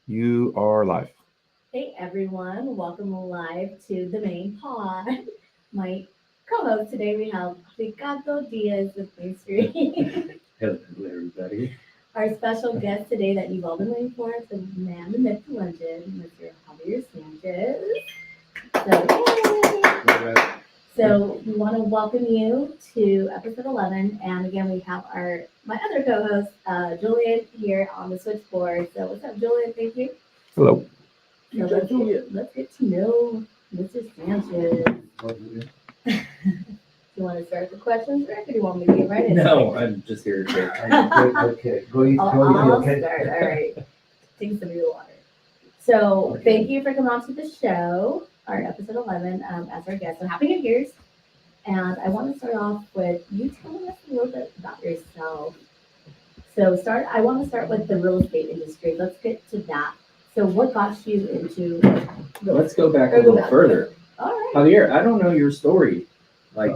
You are live. Hey everyone, welcome live to the main pod. My co-host today we have Ricardo Diaz with me screen. Hello, everybody. Our special guest today that you've all been waiting for is the man, the myth, the legend, Mr. Javier Sanchez. Yay! So we want to welcome you to episode 11, and again we have my other co-host Julian here on the switchboard. So what's up, Julian? Thank you. Hello. So let's get to know Mr. Sanchez. You want to start the questions, Rick, or do you want me to get right into it? No, I'm just here to say Okay, go easy, I'll okay? start. All right. Take some of your water. So thank you for coming on to the show, our episode 11, as our guest. So happy New Year's. And I want to start off with you telling us a little bit about yourself. I want to start with the real estate industry. Let's get to that. So what got you into real let's estate? go back Or a go little back. further. All right. Javier, I don't know your story. Like,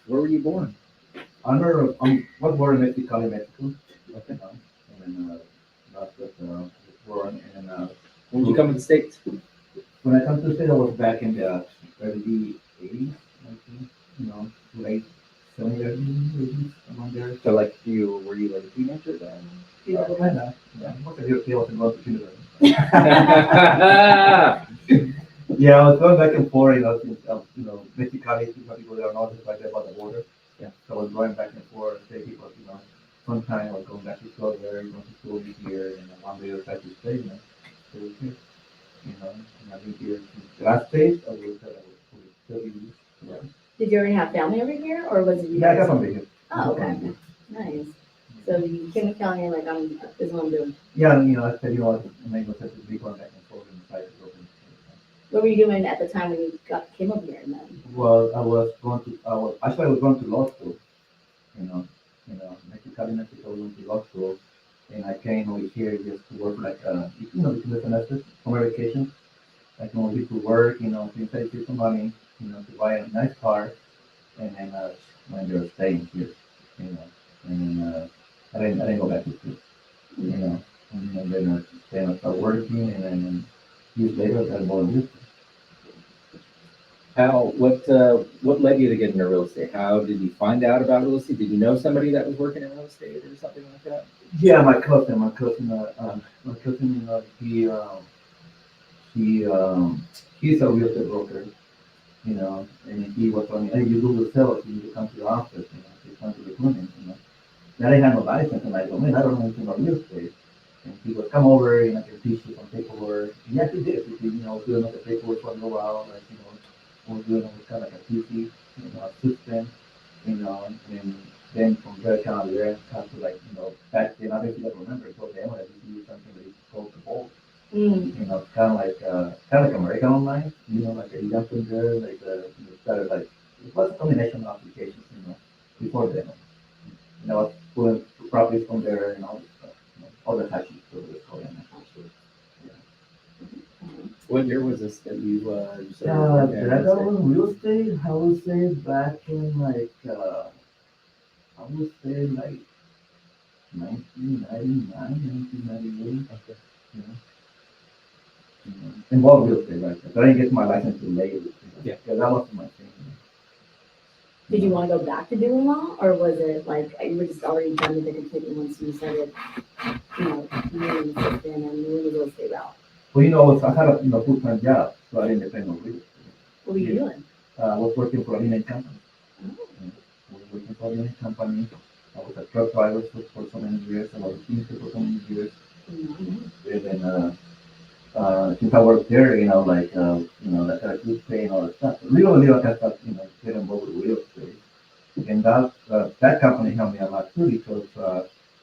where were you born? I was born in Mexico, Okay. and then that's what was born. And When did you come to the States? when I come to the state, I was back in the early 80s, 19, late 70s, early 80s, around there. So, like, were you like a teenager then? Yeah, most of your was going to kindergarten. Yeah, I was going back and forth, Mexicali, people that are not just like that about the border. Yeah. So I was going back and forth, say people, sometimes I was going back to school there, going to school here, and then one day I decided to stay, So it's here, and I've been here since the last days, I was 30 years. Yeah. Did you already have family over here, or was it you? Yeah, I guys? got something here. Oh, okay. Nice. So you came to Cali and like, this is what I'm doing. Yeah, I said, it made no sense to be going back and forth and decided to open. What were you doing at the time when you came up here? And then? Well, I was going to law school, Mexico, went to law school, and I came over here just to work like, between the semesters, summer vacation. I came over here to work, to save some money, to buy a nice car, and then, when they were staying here, and then, I didn't go back to school, and then I started working, and then years later, I got involved in this. What led you to get into real estate? How did you find out about real estate? Did you know somebody that was working in real estate or something like that? Yeah, my cousin, he's a real estate broker, and he was telling me, hey, you do the sales, you need to come to the office, to come to the clinic, And I didn't have no license, and I go, man, I don't know anything about real estate. And he would come over, and I can teach you some paperwork. And he actually did, doing like the paperwork for a little while, was doing it with kind of like a QC, assistant, and then from there, kind of learned how to like, back then, I don't know if you guys remember, so then when I used to do something that you called the bolt, kind of like American Online, like a young from there, like started like, it was a combination of applications, before then. I was pulling properties from there and all this stuff, all the hashes, so it's called What year was this that you started Yeah, working in that real estate? was real estate, I would say back in like, I would say like 1999, 1998. Okay. Involved real estate, right? But I didn't get my license till later. Yeah. Because that wasn't my thing. Did you want to go back to doing law, or was it like you were just already done with it completely once you started, doing the assistant and doing the real estate route? Well, I had a full-time job, so I didn't depend on real estate. What were you doing? I was working for a linen company. Oh. I was working for a linen company. I was a truck driver for so many years. I was a teacher for so many years. Mm-hmm. And then, since I worked there, that kind of good pay and all that stuff. Little I got stuff, get involved with real estate. And that company helped me a lot too because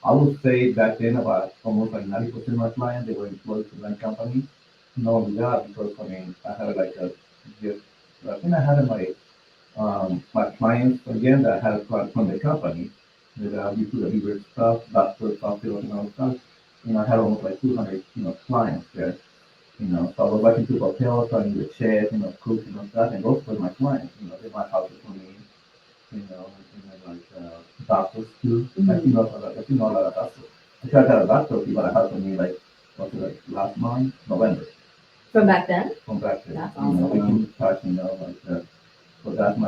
I would say back then about almost like 90% of my clients, they were employed to that company. Not only that, because I had like just, I think I had my clients again that I had from the company that I used to deliver stuff, doctor stuff, and all stuff. I had almost like 200, clients there. So I was working to hotels, I needed chefs, cooks and stuff, and those were my clients. They might house for me, and then like doctors too. Mhm. I think a lot of doctors. I tried to have a doctor, but I had for me like what's it like, last month, November, From back then? from back then. That's You know, we awesome. keep in touch, you know, like, so that's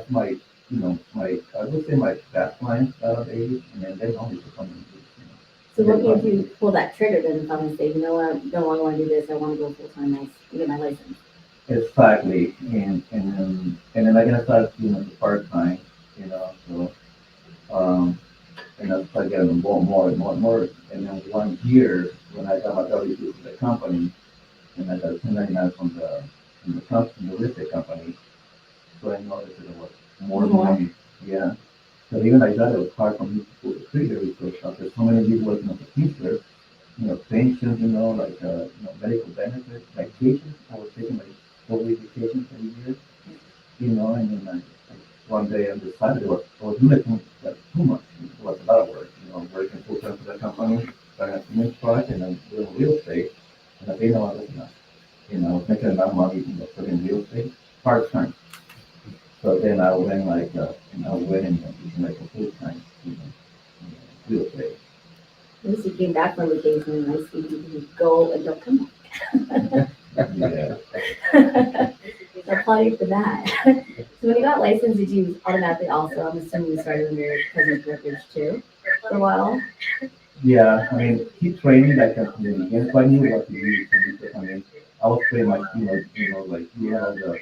my, you know, I would say my best clients nowadays, and then they only become, you know. So what made you pull that trigger then and finally say, you know what, I don't want to do this, I want to go full-time, nice, and get my license? Exactly, and then I gonna start, you know, the part time, you know, so and I started getting involved more, and then 1 year when I got my W-2 from the company, and I got a 1099 from the real estate company, so I noticed that it was more More. money, yeah. So even like that, it was hard for me to pull the trigger because there's so many people working on the future, you know, pensions, you know, like, you know, medical benefits, vacations. I was taking like 4 week vacations a year, you know, and then one day I decided I was doing like too much. It was a lot of work, you know, working full time for the company, starting a cement project and then doing real estate. And I think, no, that's enough. You know, I was making enough money, you know, putting real estate part time. So then I went like, and I went and became like a full time, real estate. At least you came back from vacation and I see you can go and don't come Yeah. back. So applaud you for that. So when you got licensed, did you automatically also, I'm assuming you started under cousin's brokerage too, for a while? Yeah, I mean, he trained me like at the beginning, so I knew what to do. I mean, I was pretty much, like doing all the,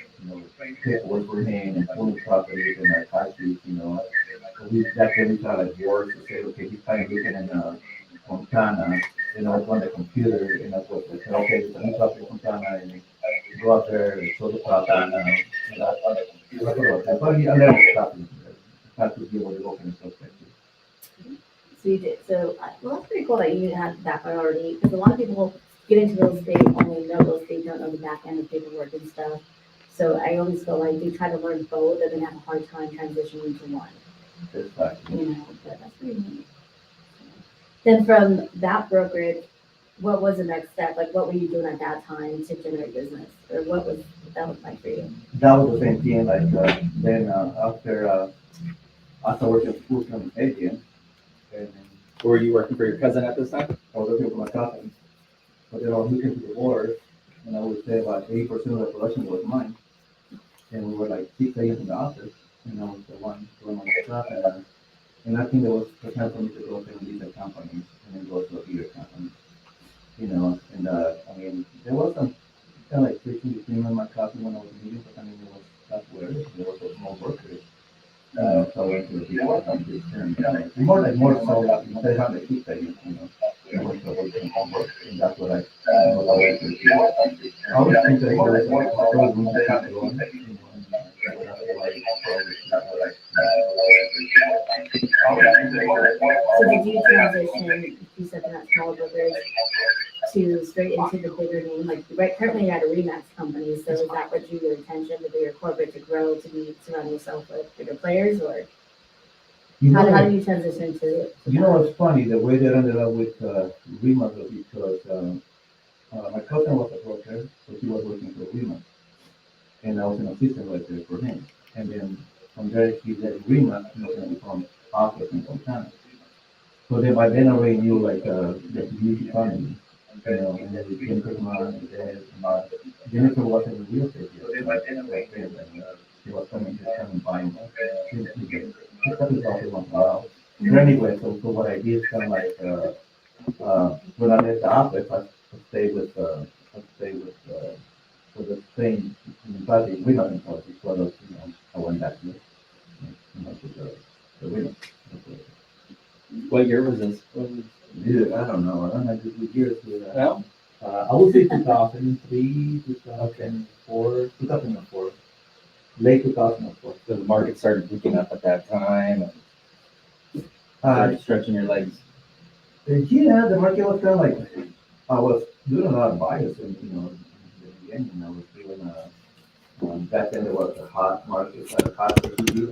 paperwork for him and pulling properties and like taxes, that's when we try like work to say, okay, he's kind of looking in Montana, it's on the computer, and that's what we say, okay, it's a new property in Montana, and go out there and show the property, and that's on the computer. But I learned stuff in there. Have to be able to open and stuff like that. So you did. So, well, that's pretty cool that you had that priority because a lot of people get into real estate, only know real estate, don't know the back end of paperwork and stuff. So I always feel like they try to learn both and then have a hard time transitioning to one. Exactly. But that's pretty neat. Then from that brokerage, what was the next step? Like, what were you doing at that time to generate business, or what was that look like for you? That was the same thing, like, then, after working full time agent, and then Were you working for your cousin at this time? I was working for my cousin, but then I was looking to divorce, and I would say about 80% of the production was mine, and we were like 6 agents in the office, and I was the one doing my stuff, and I think it was the time for me to go to a different company, and then go to a bigger company, and, I mean, there was some kind of like friction between me and my cousin when I was meeting, but I mean, it was, that's where there was a small workers. So I went to the big one, more so that instead of having to keep that, I went to a work and work, and that's what I went to do. I always think that there was always room to keep going, and that's why So did you transition? You said from that small brokerage to straight into the bigger name? Like, right, currently you're at a Remax company, so is that what drew your attention, the bigger corporate to grow, to be surrounding yourself with bigger players, or how did you transition to? You know what's funny? The way that ended up with Remax was because my cousin was a broker, so he was working for Remax, and I was an assistant right there for him. And then from there, he left Remax, and become office in Montana. So then by then I already knew like the huge economy, and then we came to and then Jennifer wasn't in real estate yet. So back then, and she was coming, just coming buying. She took it off once in a while. But anyway, so what I did is kind of like when I left the office, I stayed with the same body. We not in politics, so I went back to the women. What year was this? Dude, I don't know. I don't know good years with that. No? I would say 2003, 2004, 2004, late 2004. So the market started picking up at that time, and started stretching your legs. Yeah, the market was kind of like, I was doing a lot of bias in, in the beginning. I was doing, back then there was a hot market, like a hot TV,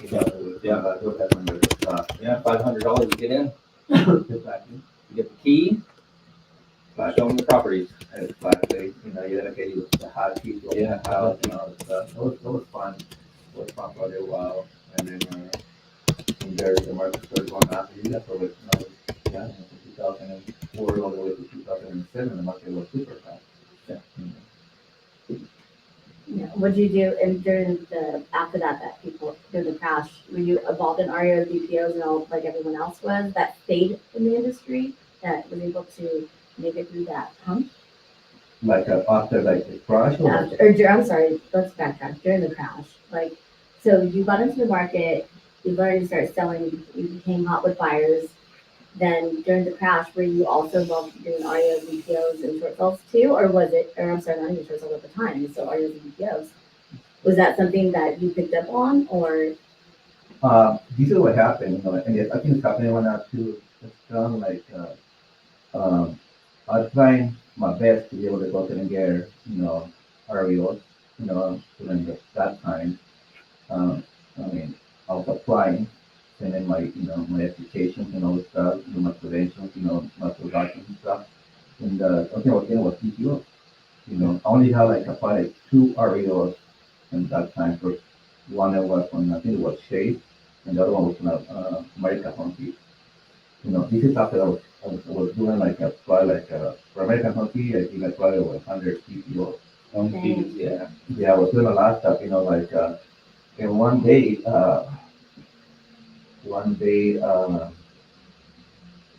it was that when there was, Yeah, $500 to get in. exactly. You get the key, show them the properties. And it's exactly, you had to get you the hot keys, open Yeah. the house, and all that stuff. It was fun. It was fun for a little while. And then, from there, the market started going up. Yeah, for like, yeah, 2004 all the way to 2007, the market was super fast. Yeah. Yeah. What'd you do? And after that people during the crash, were you involved in REOs, BPOs, and all like everyone else was that stayed in the industry that was able to make it through that hump? Like after like the crash or I'm sorry, let's backtrack. During the crash, like, so you got into the market, you learned to start selling, you became hot with buyers. Then during the crash, were you also involved in doing REOs, BPOs, and short sales too, or was it? Or I'm sorry, not even short sales at the time. So REOs and BPOs. Was that something that you picked up on, or? this is what happened, you know, and I think it's happening right now too. It's kind of like I'm trying my best to be able to go ahead and get, REOs, during that time. Um, I mean, I was applying, sending my applications and all the stuff, my credentials, my production and stuff. And the only thing I was getting was PTO. I only had like applied like 2 REOs in that time. For one that was on, I think it was Shade, and the other one was on America Home Key. This is after I was doing like for American Hockey, I think I tried over 100 PPO. Dang. Yeah. Yeah, I was doing a lot of stuff, and one day,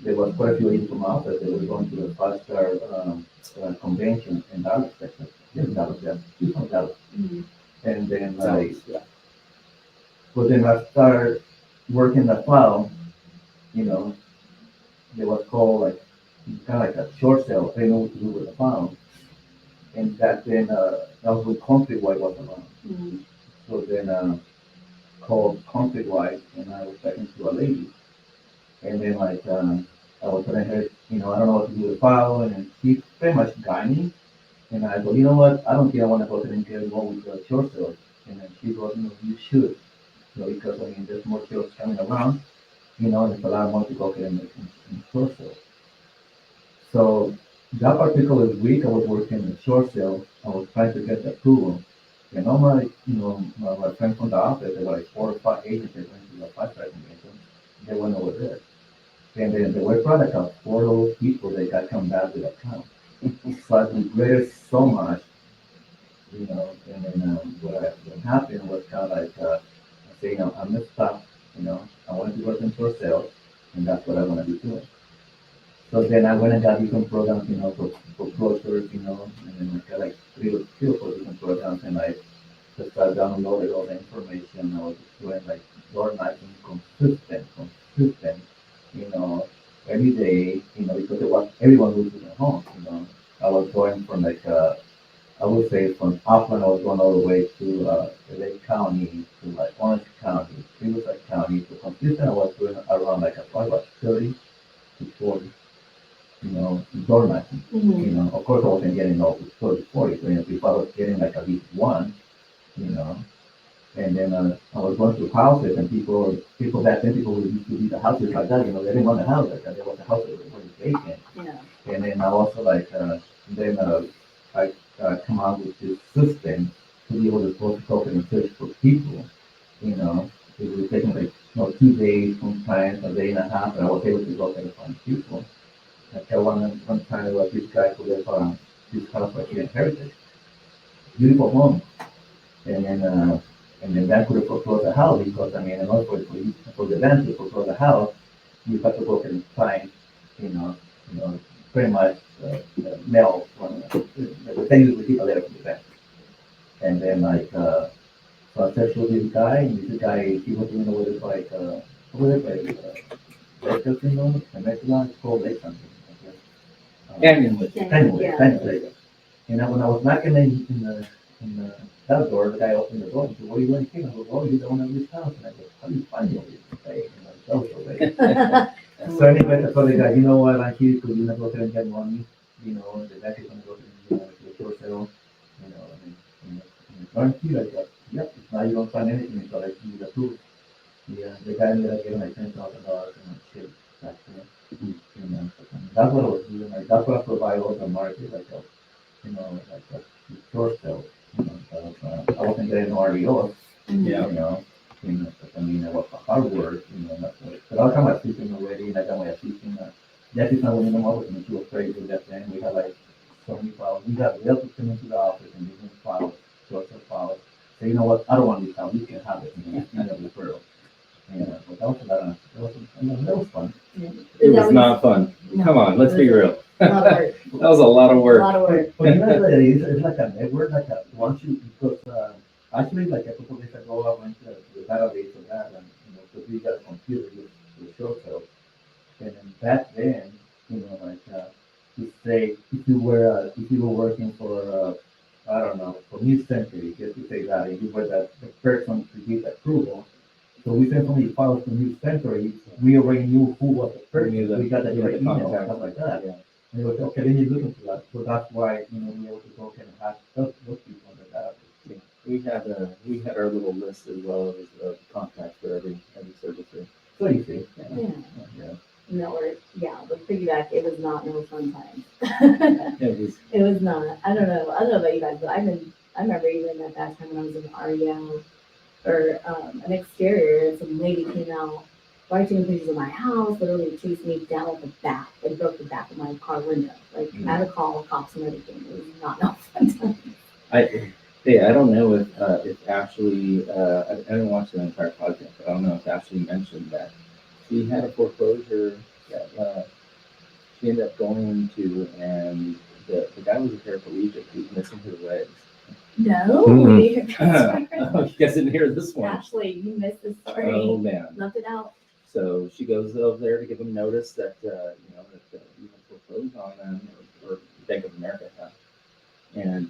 there was quite a few agents from my office that were going to the five-star convention in Dallas, Texas. In Dallas, yeah, she's from Dallas. Mhm. And then, Yeah. but then I started working the file, you know, they was called like, kind of like a short sale, they know what to do with the file. And that was with Countrywide was around. Mhm. So then, called Countrywide, and I was talking to a lady. And then I was telling her, I don't know what to do with the file, and she pretty much guided me. And I go, you know what, I don't think I want to go ahead and get involved with the short sales. And then she goes, you should, because I mean, there's more sales coming around, and it's a lot of money to go ahead and make in short sales. So that particular week I was working in short sale, I was trying to get the approval. And all my friends from the office, there were like 4 or 5 agents that went to the five presentation. They went over there. And then there were probably like 4 people that got come back with account. So I regretted so much, and then what happened was kind of like, I say, I'm gonna stop, I want to work in short sales, and that's what I want to be doing. So then I went and got different programs, for closures, and then I got like three or four different programs, and I just downloaded all the information. I was just doing like door knocking consistent, you know, every day, because it was everyone was in home. I was going from like I would say from Upland, I was going all the way to Lake County, to like Orange County, Riverside County. So consistent, I was doing around like probably about 30 to 40, door knocking. Mhm. Of course, I wasn't getting all the 30, 40. So, if I was getting like at least one, you know, and then I was going to houses, and people back then, people would used to be the houses like that, they didn't want a house like that. They want a house that was vacant. Yeah. And then I also then I come out with this system to be able to go and search for people. It was taking like 2 days, sometimes a day and a half, and I was able to go and find people. Like one time there was this guy who lived on this house right here in Heritage, beautiful home, and then that could have foreclosed the house because I mean, in order for the bank to foreclose the house, you have to go and find, you know, you know, pretty much mail the thing is receive a letter from the bank, and then so I searched for this guy, and this guy he was doing what is like what is it like Lake Casino, and that's not it's called Lake something. Okay. Canyon with Anyway, Yeah. anyway, when I was knocking in the that door, the guy opened the door and said, "What are you doing here?" I go, "Oh, you're the owner of this house." And I go, "How do you find all this?" Hey, social way. So anyway, I told the guy, "You know what? I'm here because you're not going to get money. The bank is going to go to the short sale. And aren't you like that? Yep. Now you don't find anything until I give you the proof." Yeah, the guy ended up getting like $10,000 and shit. That's that's what I was doing. Like that's what I provide all the market, like a short sale. I wasn't getting no REOs, Yeah. but I mean, it was a hard work, that's what, but I got my assistant already, and I got my assistant Jackie found one in the office and she was very good at that. And we had like so many files. We got real to come into the office and give them files, sorts of files. So you know what? I don't want this file. You can have it. You know, you have referral. And but that was a lot of that was fun. It was not fun. No. Come on, let's be real. A lot of work. That was a lot of A work. lot of work. But you know, it's like a network, like a once you because actually like a couple days ago I went to the database of that and you know because we got a computer with show cells and then back then you know like to say if you were working for I don't know for New Century just to say that and you were the person to give approval. So we sent so many files to New Century, we already knew who was the person. We got the direct email and stuff like that. Yeah. And it was okay, then you look into that. So that's why, you know, we were able to go and have those people on the database. We had our little list as well of contacts for every service. So you see. Yeah. Yeah. No, or, yeah, but piggyback, it was not no fun time. It was It was not. I don't know about you guys, but I remember even at that time when I was in REO or an exterior, and some lady came out, started taking pictures of my house, literally chased me down with the back, and broke the back of my car window. Like, I had to call cops and everything. It was not no fun time. I don't know if Ashley, I didn't watch the entire podcast, but I don't know if Ashley mentioned that she had a foreclosure that she ended up going into, and the guy was a paraplegic. He was missing his legs. No, Mhm. we didn't hear that Oh, story. you guys didn't hear this one. Actually, you missed the story. Oh, man. Left it out. So she goes over there to give them notice that, that you have foreclosed on them, or Bank of America has. And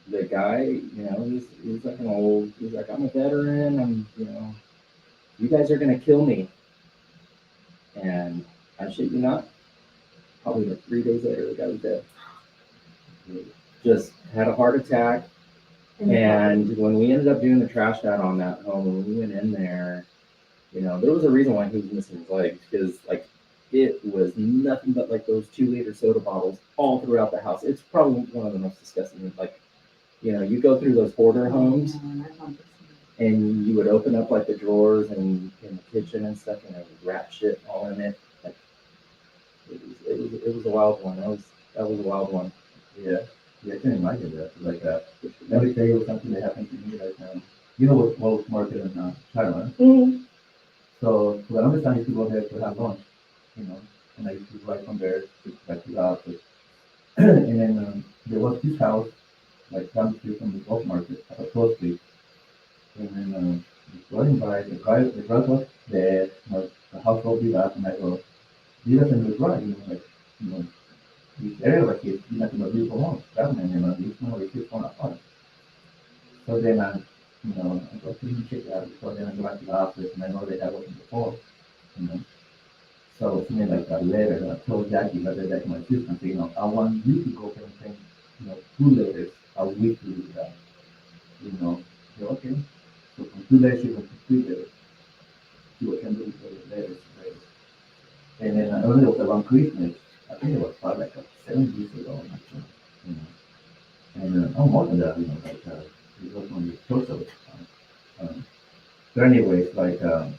the guy, he's like he's like, I'm a veteran, you guys are going to kill me. And I shit you not, probably like 3 days later, the guy was dead. Just had a heart attack. And when we ended up doing the trash out on that home, when we went in there, there was a reason why he was missing his legs, because like it was nothing but like those 2-liter soda bottles all throughout the house. It's probably one of the most disgusting. Like, you go through those hoarder homes and you would open up like the drawers and in the kitchen and stuff, and there was rat shit all in it. Like it was a wild one. That was a wild one. Yeah. Yeah, I can imagine that. Like, let me tell you something that happened to me. Like, you know what market in Thailand? Mm-hmm. So, for the longest time, I used to go there to have lunch, and I used to drive from there back to the office. And then there was this house, like down the street from the golf market, at a close street. And then going by, the drive was there, the house will be up, and I go, he doesn't look right, this area like it's nothing but beautiful homes, it's not like it's falling apart. So then I go to check it out. So then I go back to the office and I know they have opened before, you know. So it's me like a letter that I told Jackie, that that's my assistant, I want you to go and send, 2 letters a week to do that. So, okay. So from 2 letters, she went to 3 letters. She was sending letters. And then I only was around Christmas. I think it was probably like 7 years ago, And I'm more than that, it was on the social. But anyways, like, I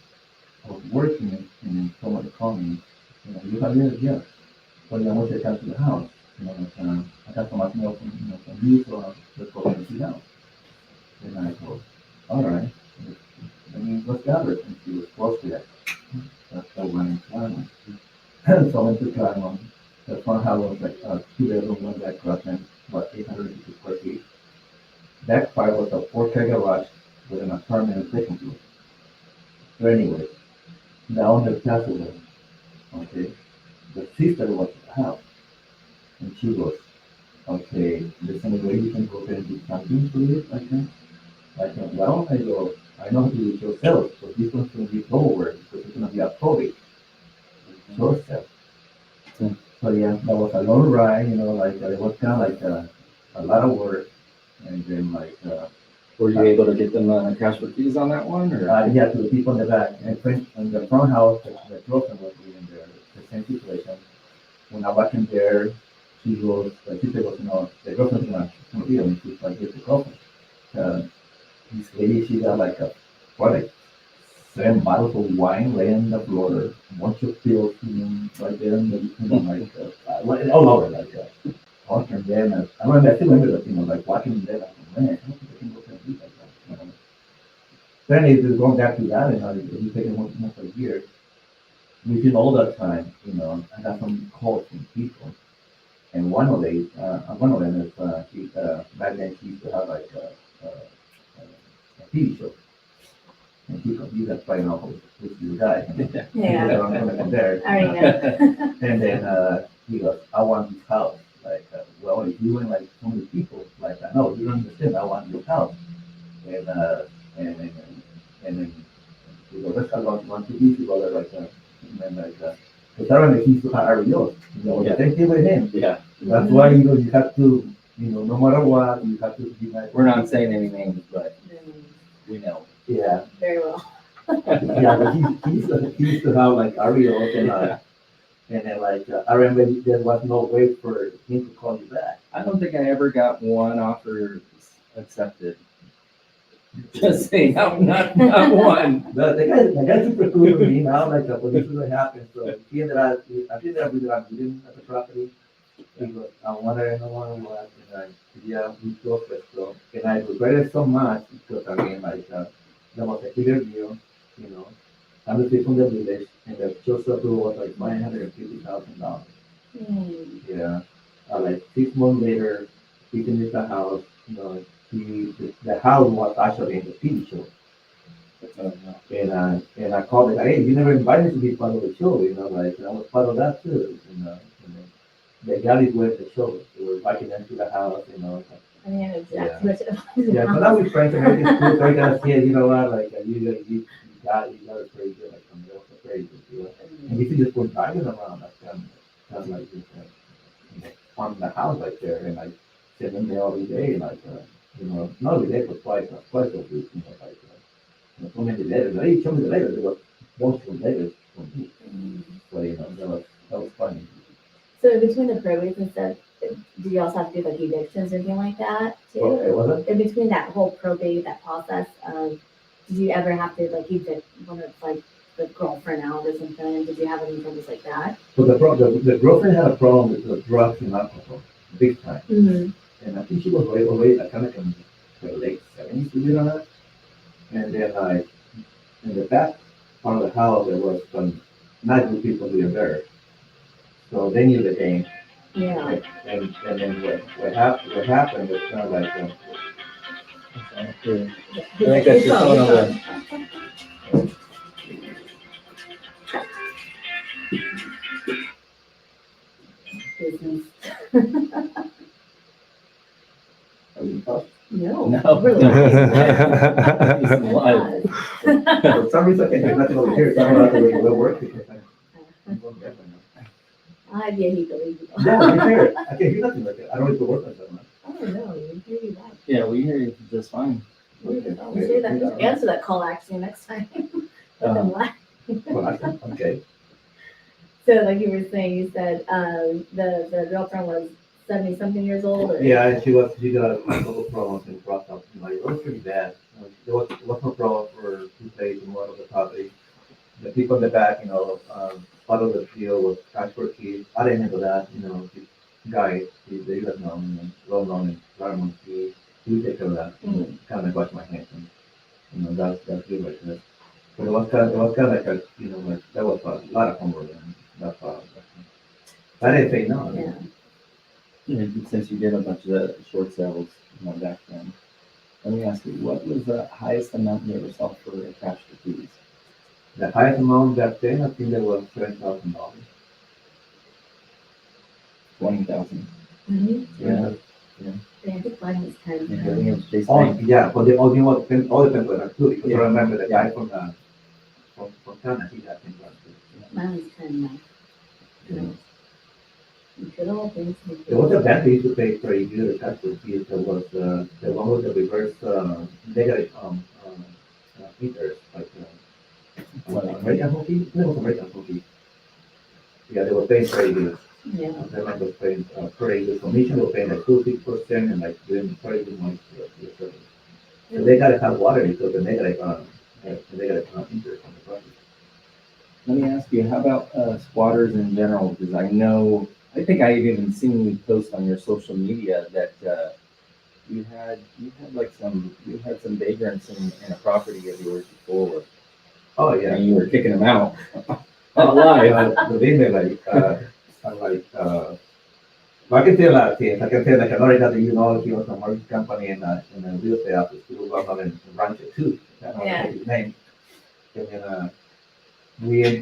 was working and someone called me, you have your job. So I want you to come to the house. I got some email from you, so let's go and see now. And I go, all right. Let's gather. And she was close to that. That's the one in China. So I went to China. The front house was like 2-bedroom, 1 bathroom, about 850 square feet. That part was a 4-car garage with an apartment and second floor. So anyway, now on the plaza, okay, the sister was at the house, and she goes, okay, there's any way you can go there and do something to it, I said, well, I go, I know how to do it yourself, so this one's going to be over because it's going to be a probate. Yourself. So yeah, that was a long ride, it was kind of like a lot of work, and then Were you able to get them cash for keys on that one, or? yeah, to the people in the back, and in the front house, the girlfriend was living there, the same situation. When I was in there, she goes, the sister goes, the girlfriend's gonna be on me, she's like, here's the girlfriend. This lady, she got like 7 bottles of wine laying on the floor, a bunch of pills, right there in the, like, all over, like, and then, I still remember that, like, watching them, like, man, I don't think I can go to sleep like that. Then it's going back to that, it's taken almost a year. Within all that time, I got some calls from people. And one of them is, back then she used to have like a TV show. And he got fighting off with this guy. Yeah. From there. I already know. And then he goes, I want this house. Like, well, if you and like so many people, like, I know, you don't understand, I want this house. And, and, and, and then he goes, let's talk about one, two people that like, and then like, but I remember he used to have REOs, the same thing with him. Yeah. That's why, you have to, no matter what, you have to be nice. We're not saying any names, but we know. Yeah. Very well. Yeah, but he used to have like REOs and then like, I remember there was no way for him to call you back. I don't think I ever got one offer accepted. Just saying, not one. The guy super cool with me now, like, but this is what happened. So he ended up, I think that we got meeting at the property. He goes, I wonder what, and I, yeah, we go for it. So, and I regret it so much because, again, like, there was a clear view, I'm the people from the village, and the church approval was like $950,000. Yeah. Like 6 months later, he finished the house, the house was actually in the TV show. And I called it, hey, you never invited me to be part of the show, like, I was part of that too, and then the guys were the show, they were inviting them to the house, I mean, it's Yeah. too much of Yeah, but now we're friends and everything's cool, so I gotta say, you know what, like, you got it pretty good, like, that was pretty good, And if you just go driving around, like, kind of like, just, on the house right there, and like, sitting there every day, like, not every day, but twice a week, like, so many letters, hey, show me the letters, there was multiple letters from me, so, that was funny. So between the probates and stuff, do you also have to do like evictions or anything like that too? What was it? In between that whole probate, that process, did you ever have to like evict one of like the girlfriend out or something? Did you have any troubles like that? So the girlfriend had a problem with the drugs and alcohol, big time. Mm-hmm. And I think she was way I kind of in the late 70s, believe it or not. And then in the back part of the house, there was some not good people living there. So they knew the game. Yeah. And then what happened was kind of like, I think that's your phone over. Business. are you tough? No. No. Really. He's alive. For some reason, I can't hear nothing over here. So I don't know how to work because I'm going deaf right now. I yeah, he believed you. Yeah, I can hear it. I can't hear nothing like that. I don't need to work like that, man. I don't know. We hear you back. Yeah, we hear you just fine. We should that. Answer that call actually next time. Let them laugh. Well, okay. So like you were saying, you said the girlfriend was 70-something years old. Or? Yeah, and she got a couple of problems and dropped out. Like, it was pretty bad. There was no problem for 2 days in one of the property. The people in the back, part of the deal was cash for kids. I didn't handle that, this guy, they got known, well known in Claremont, he would take care of that, kind of wash my hands, and that's good right there. But it was kind of like a, like, that was a lot of homework, and that's I didn't say no. Yeah. Yeah, since you did a bunch of short sales, back then, let me ask you, what was the highest amount you ever sold for a cash for keys? The highest amount back then, I think that was $7,000. 20,000. Mm-hmm. Yeah. I think mine was 10. I think it was Jason. Oh, yeah, but the only one, all depends on that too, because I remember the guy from Ghana, he got $10,000 too. Mine was 10 now. Yeah. Good old things. There was a bank that used to pay pretty good cash for fees. There was the one with the reverse negative interest, like American Home Key. It was American Home Key. Yeah, they were paying pretty good. Yeah. The bank was paying pretty good commission. They were paying like 2-6% and like doing pretty good money for the service. So they gotta have water because the negative and they got to come interest on the property. Let me ask you, how about squatters in general? Because I think I've even seen you post on your social media that you had some vagrants in a property of yours before, Oh, yeah. and you were kicking them out alive. The thing that I'm like, well, I can tell a lot of things. I can tell like another guy that you know, he was a mortgage company in a real estate office. He was well known in Rancho too. I don't know his name. And then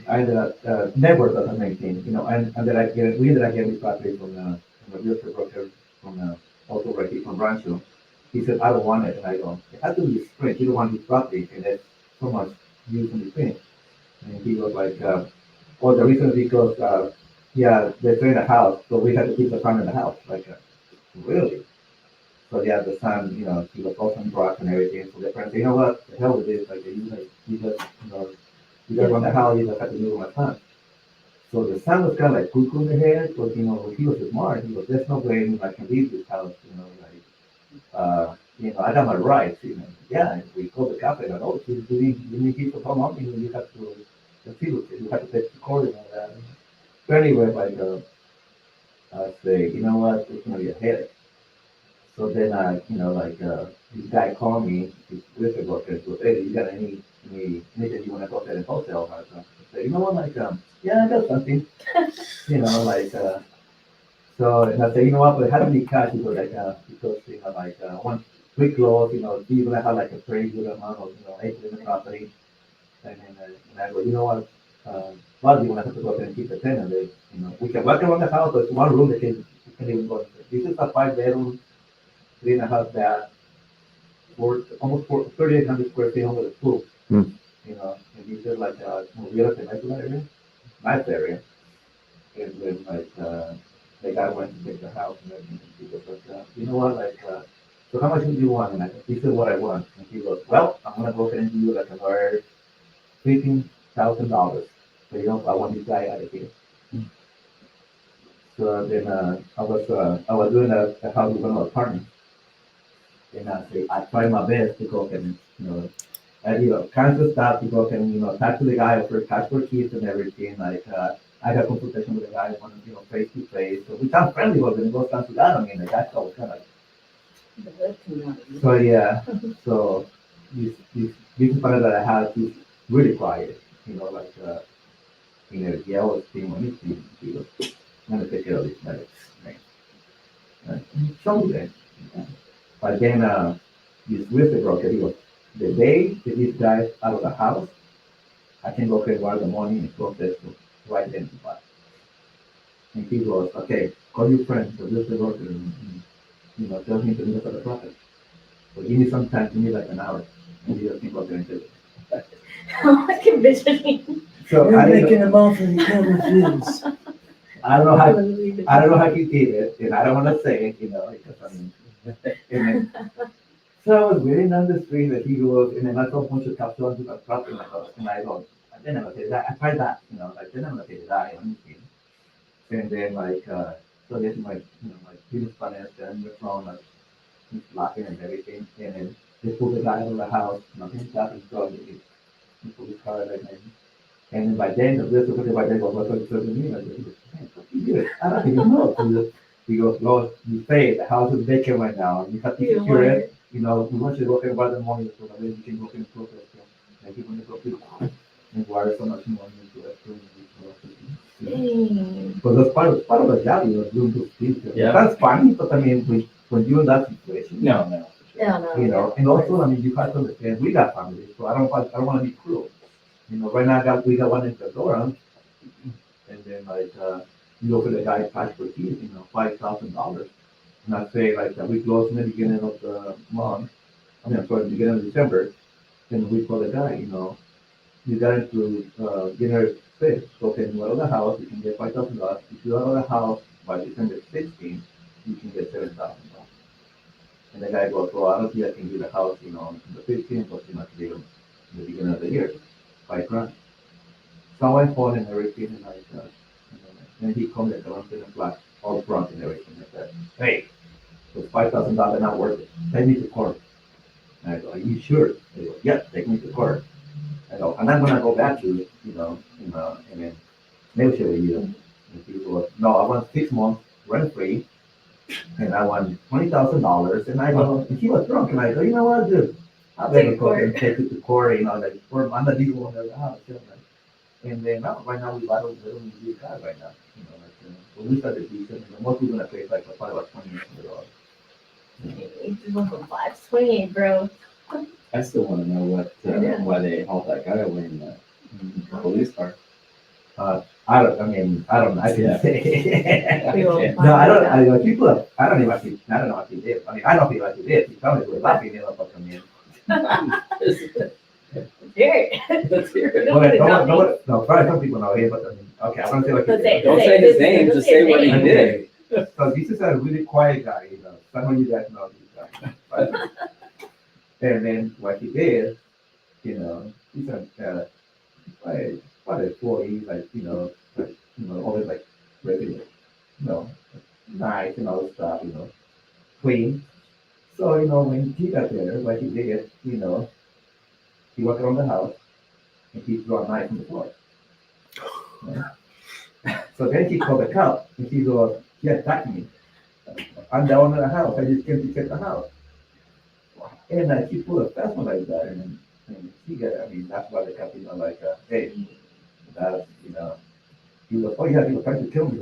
I ended up network doesn't maintain, and then we ended up getting this property from a real estate broker from also right here from Rancho. He said, I don't want it, and I go, it has to be spring. You don't want this property, and there's so much use in the spring. And he was like, well, the reason is because, yeah, they're in the house, so we had to keep the son in the house. Like, really? So yeah, the son, he was also in drugs and everything. So the friends say, you know what, the hell with this? Like, you just, you guys run the house, you just have to live with my son. So the son was kind of like cuckoo in the head, but he was smart. He was, there's no way I can leave this house, I got my rights, Yeah, if we call the cafe, like, oh, you need people to come up, you have to, you have to take the court and all that. But anyway, like, I say, you know what, it's gonna be a headache. So then this guy called me, this liquor broker, goes, hey, you got anything you wanna go ahead and wholesale? I say, you know what, like, yeah, I got something, like, so, and I say, you know what, but it had to be cash, because, one quick loss, you're gonna have like a pretty good amount of, acres in the property. And then, and I go, you know what, well, you wanna have to go ahead and keep the tenant, we can walk around the house, but one room, they can even go, this is a 5 bedroom, 3.5 bath, almost 3,800 square feet under the pool. Hmm. And these are like, Mobile Peninsula area, nice area. And then the guy went to take the house and everything. And he goes, you know what, so how much do you want? And he said what I want. And he goes, well, I'm gonna go ahead and give you like another $15,000. So I want this guy out of here. So then I was doing a house with one of my partners. And I tried my best to go ahead and constant stuff to go ahead and talk to the guy for cash for keys and everything. Like I got consultation with the guy, face to face. So we sound friendly, but when it goes down to that, I mean, the guy's always kind of like. So yeah, so this partner that I have, he's really quiet. Yell at him when he was gonna take care of this medics. Right? Show me that. But then this with the broker, he goes, the day that this guy's out of the house, I can go ahead while the morning and process right then and buy. And he goes, okay, call your friend, the real estate broker, and tell him to meet us at the property. So give me some time, give me like an hour, and he just can go ahead and do it. I can vision. So You're making him offer he can't refuse. I don't know how he did it, and I don't want to say it, because I mean, and then, so I was waiting down the street that he goes, and then I saw a bunch of cops going to the property, and I go, then I'm gonna say that. I tried that, then I'm gonna say that, and then so this is my business partner, and we're from he's laughing and everything, and then they pull the guy out of the house, he's laughing, so he pulled his car like that. And by then, the rest of the by then was what to me. I said, man, what you do? I don't even know. He goes, Lord, you say the house is vacant right now. You have to secure it. We want you to go ahead by the morning so that we can go ahead and process it. Like you want to go to and wire so much money into it. But that's part of the job, doing those things. Yeah. That's funny, but I mean, when you're in that situation, No. No. and also, I mean, you have to understand, we got families, so I don't want to be cruel. Right now we got one in Pandora, and then you offer the guy cash for keys, $5,000. And I say we close in the beginning of the month. I mean, I'm sorry, the beginning of December. Then we call the guy, you got to dinner space. So can you out of the house, you can get $5,000. If you're out of the house by December 16th, you can get $7,000. And the guy goes, well, I don't think I can do the house, on the 15th, but in the beginning of the year. $5,000. So I phone and everything, and he comes and runs in the flat, all front and everything like that. Hey, those $5,000 not worth it. Take me to court. And I go, are you sure? They go, yeah, take me to court. I go, and I'm gonna go back to, and then negotiate with you. And he goes, no, I want 6 months rent free, and I want $20,000. And I go, and he was drunk, and I go, you know what, dude, I'll Take never it go court. and take it to court, like, I'm the legal owner of the house, And then now, right now, we don't need a car right now, when we started decent, the most we're gonna pay is like probably about $2,800. It just went from 5 to 28, bro. I still want to know what Yeah. why they hauled that guy away in the police car. I don't know, I can Yeah. say. We will Yeah. find No, I don't, out. I, like, people, I don't know what he did. I mean, I don't think what he did. He told me we're laughing, fucking Jared. Let's hear it. You don't wanna tell me. No, probably some people know him, but I mean, okay, I'm gonna say what he Let's say did. it. Don't say his name, Don't just say his say what he name. did. So this is a really quiet guy, Some of you guys know this guy. And then what he did, he's quite a employee, always like regular, nice and all this stuff, clean. So, when he got there, what he did, he walked around the house and he threw a knife on the floor. So then he called the cop and he goes, he attacked me. I'm the owner of the house. I just came to check the house. And he pulled a fast one like that. And he got, that's why the cop, hey, that, he was, oh yeah, he was trying to kill me.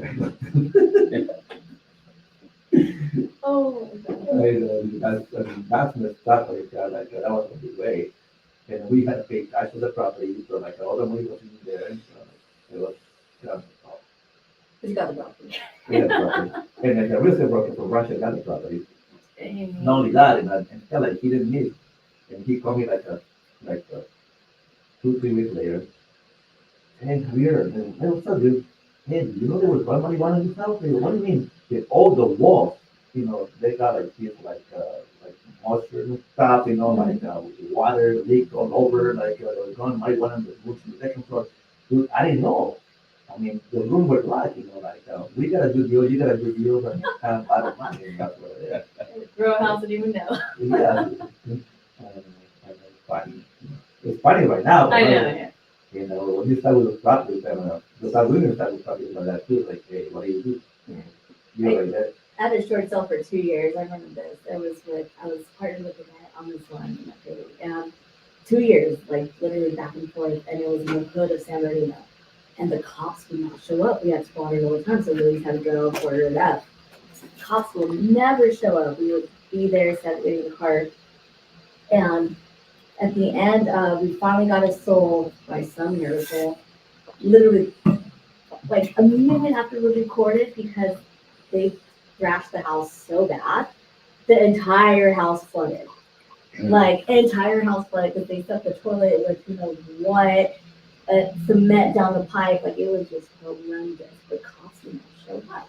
Oh, my God. That's messed up. That was a big way. And we had to pay cash for the property, so all the money was in there. And, it was, You got the property. we had the property. And then the real estate broker from Russia got the property. Dang. Not only that, and tell he didn't need it. And he called me like 2-3 weeks later. Hey, Javier, and, hey, what's up, dude? Hey, you know there was one marijuana in this house? Hey, what do you mean? All the walls, they got this moisture and stuff, water leaked all over, there was going marijuana in the roof in the second floor. Dude, I didn't know. The room was locked, we got a good deal, you got a good deal, but I don't mind, and that's what it is. Grow a house, I didn't even know. Yeah. It's funny. It's funny right now. I know, yeah. When you start with the property, the start women start with property like that too. Like, hey, what do you do? Like that. I had a short sale for 2 years. I remember this. I was partnered with a guy on this one, and 2 years, like literally back and forth, and it was in the hood of San Bernardino. And the cops would not show up. We had squatters all the time, so we always had to go quarter it up. Cops would never show up. We would be there, waiting in the car. And at the end, we finally got it sold by some miracle. Literally, like a minute after we recorded, because they thrashed the house so bad, the entire house flooded. Like, entire house flooded because they stuck the toilet with, what, cement down the pipe. Like, it was just horrendous. The cops did not show up.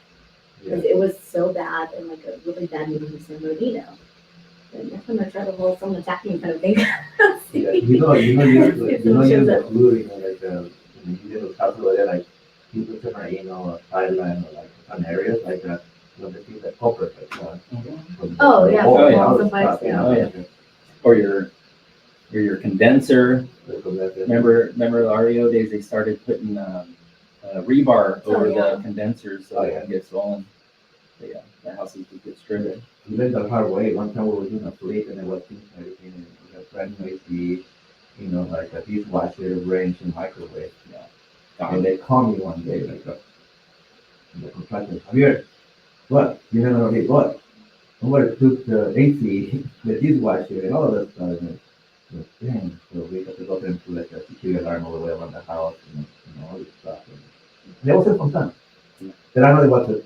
Because it was so bad and like a really bad neighborhood in San Bernardino. And next time I try to hold someone attacking me kind of thing. Yeah, you're the blue, you get those houses where they're like, people from Thailand or some areas like that, they see the culprit, Oh, yeah, Oh, yeah. walls and pipes, yeah. Oh, yeah. Or your condenser. Remember the REO days? They started putting rebar over yeah. the condensers so it wouldn't get swollen. But yeah, the houses would get stripped. We learned the hard way. One time we were doing a flip and it was things and everything, and we had brand new AC, like a dishwasher, range, and microwave. Yeah. And they called me one day, the contractor, Javier, what? You never know, hey, what? Somebody took the AC, the dishwasher, and all of that stuff. And dang, so we had to go into like a security alarm all the way around the house, and all this stuff. And they was some time. Then I know what the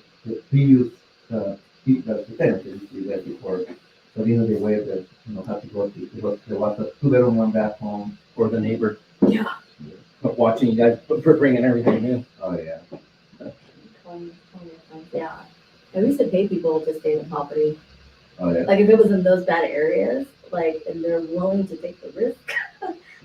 previous the tenants that used to be there before. So they waived that, have to go to, there was a 2-bedroom, 1-bathroom. Or the neighbor Yeah. watching you guys bringing everything new. Oh, yeah. Yeah. I used to pay people to stay in the property. Oh, yeah. Like if it was in those bad areas, and they're willing to take the risk,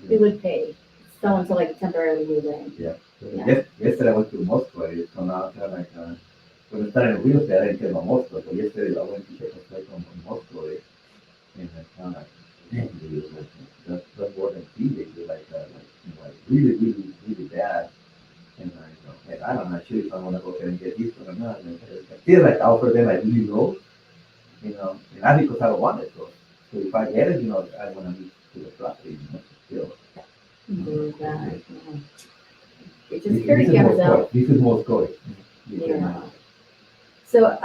we would pay someone to temporarily move in. Yeah. Yeah. Yesterday I went to Moscow. It's come out when I started in real estate, I didn't care about Moscow. So yesterday I went to check a place on Moscow. And I found dang, that's more than 3 days. really, really, really bad. And I'm not sure if I want to go ahead and get this one or not. And I feel like I offer them like really low, and not because I don't want it. So if I get it, I want to be to the property, still. Do that. Yeah. It's This just curious, is yeah, more so, This is more story. yeah. So,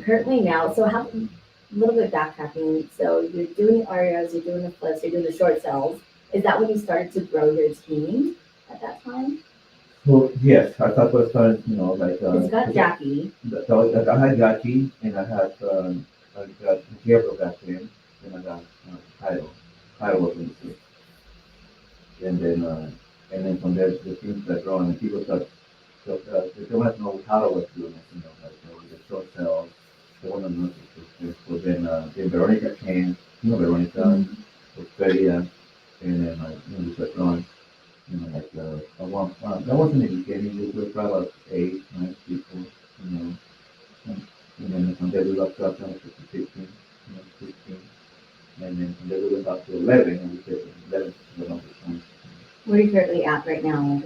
currently now, so how, a little bit backtracking. So you're doing the Arias, you're doing the flips, you're doing the short sales. Is that when you started to grow your team at that time? So yes, I thought was started, like It's got Jackie. I had Jackie and I got Gabriel back then, and I got Kyle. Kyle was in the team, and then from there the teams that growing and people start. So they want to know how I was doing it, like with the short sales. They want to know this. So then Veronica came, Veronica, Australia, and then we started growing. Like that wasn't in the beginning. We were probably about 8, 9 people, and, and then from there we got up to 15, 16, and then from there we went up to 11, and we said 11 to the number 20. Where are you currently at right now?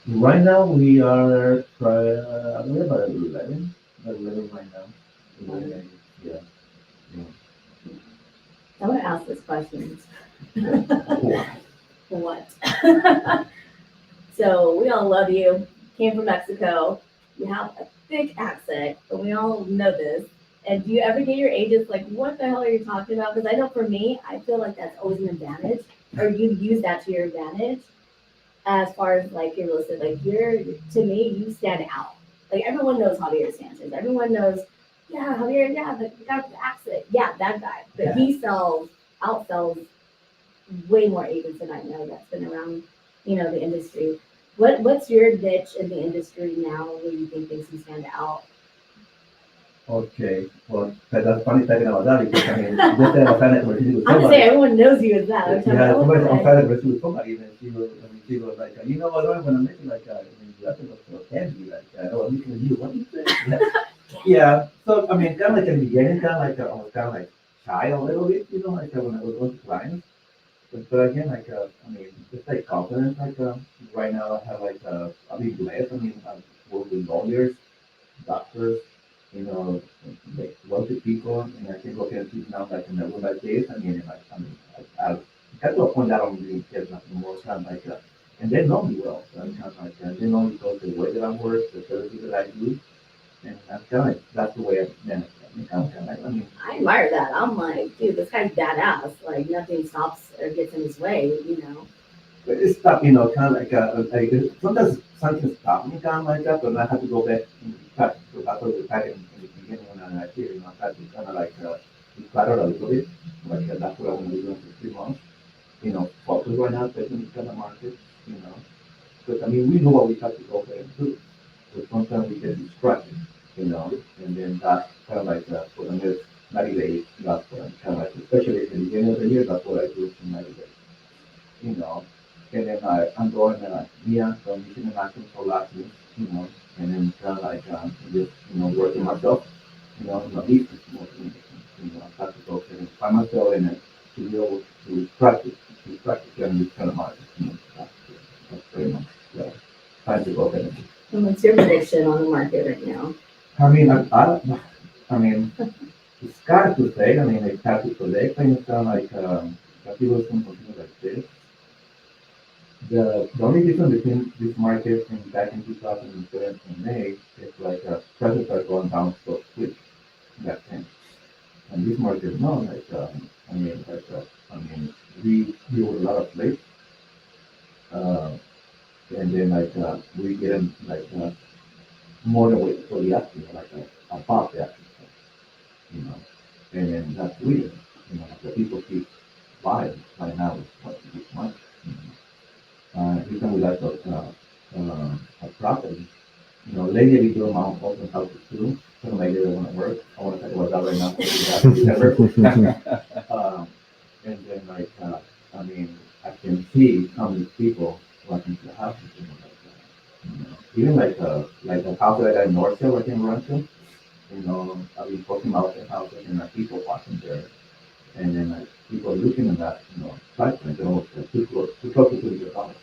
Right now we are we're about 11, right now. 11, yeah. I want to ask this question. Cool. What? So we all love you. Came from Mexico. You have a thick accent, but we all know this. And do you ever get your agents like, what the hell are you talking about? Because I know for me, I feel like that's always an advantage, or you use that to your advantage. As far as like your listed, like to me, you stand out. Like everyone knows Javier Sanchez. Everyone knows, yeah, Javier, yeah, the guy with the accent, yeah, that guy. But he outsells way more agents than I know that's been around, the industry. What's your niche in the industry now where you think makes you stand out? Okay, well, that's funny talking about that because just that I found it with I'm just somebody. saying everyone knows you as that. I'm telling Yeah, you, somebody on okay. Friday was with somebody, and she was like, what I'm gonna make like, that's what candy, like, I'm making you, what do you think? Yeah, so, kind of like in the beginning, I was kind of like shy a little bit, like when I was going to clients. But again, just like confidence, right now I have I've been blessed, I've worked with lawyers, doctors, like wealthy people, and I can look at people now like in a room like this. I've got to a point that I don't really care nothing more. Kind of and they know me well. So I'm kind of they know me because the way that I work, the services that I do, and I'm kind of that's the way I manage. I admire that. I'm like, dude, this guy's badass. Like nothing stops or gets in his way. But it's tough, kind of sometimes something stopped me kind of like that, but I have to go back and cut. So I told you back in the beginning when I was here, I had to kind of declutter a little bit. That's what I want to be doing for 3 months. Focus right now, especially in this kind of market, because we know what we have to go there and do. But sometimes we get distracted, and then that's kind of for the next 90 days, that's what I'm kind of especially at the beginning of the year, that's what I do for 90 days, you know. And then I'm going from Michigan National for last week, and then kind of just, working myself, not easy, I have to go and find myself in it to be able to practice in this kind of market, that's pretty much, time to go ahead. And what's your prediction on the market right now? I mean, it's hard to say. It's hard to predict. It's kind of that people can continue like this. The only difference between this market and back in 2007 and 8 is prices are going down so quick back then. And this market, no, we deal with a lot of plates, uh, and then we get them more than what for the asking, above the asking, you know, and then that's weird, the people keep buying out what this much. Even with a property, lately we do my own open houses too. So maybe they want to work. I want to talk about that right now. And then I can see how many people walk into the houses. Even the house that I got in North Hill, I can run to. I've been talking about the houses and people walking there, and then people looking at that, site plan, too close to the house.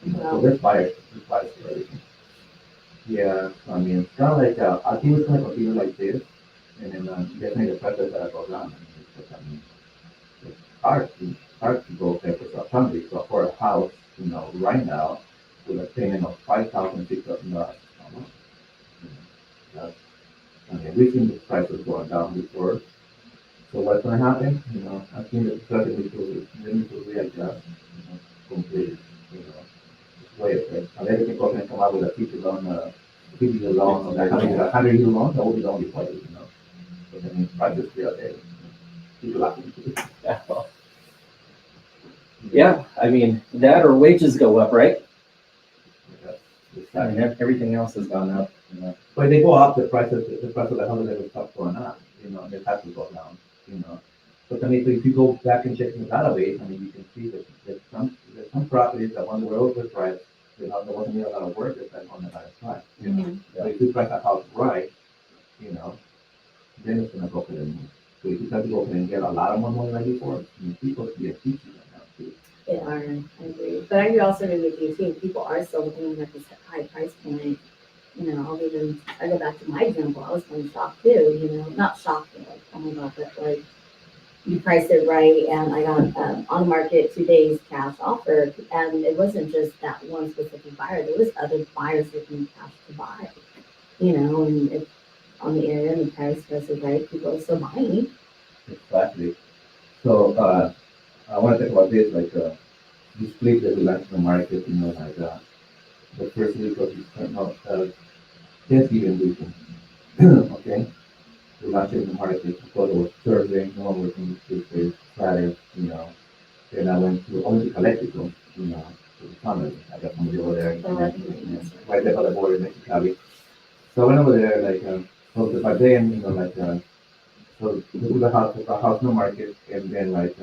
So there's buyers for everything. Yeah, I mean, it's kind of like, I think it's gonna continue like this, and then, definitely the prices that go down. I mean, because, I mean, it's hard to go there for a family, to afford a house, right now, with a payment of $5,000, $6,000 a month. You know, that's, I mean, we've seen the prices going down before, so what's gonna happen, I think that the president need to readjust, completely, you know, way of it. And everything can come out with a 50 year loan, or a 100 year loan, that would be the only way, But I mean, prices still there. People like it. Yeah, well, yeah, I mean, that or wages go up, right? I mean, everything else has gone up, But they go up, the price of the house will stop going up, and the taxes go down, But I mean, if you go back and check the database, I mean, you can see that there's some properties that when they were overpriced, there wasn't really a lot of work that's on the higher price. Mhm. So if you price a house right, then it's gonna go for the move. So if you try to go ahead and get a lot of more money like before, I mean, people be a teacher right now too. They are, I agree. But I agree also agree with you too. People are still looking at this high price point. I go back to my example. I was kind of shocked too, not shocked, but like, oh my God, but like, you priced it right, and I got on the market 2 days cash offer, and it wasn't just that one specific buyer. There was other buyers looking cash to buy, and if on the area and the price was right, people are still buying. Exactly. So, I want to talk about this, like, this flip that we like in the market, like, the first week of this, no, Thanksgiving weekend, okay? We launched it in the market, because it was Thursday, no one working Tuesday, Friday, then I only to Calexico, to the family. I got somebody over there, right there by the border in Mexicali. So I went over there, like, so by then, so we do the house in the market, and then, like,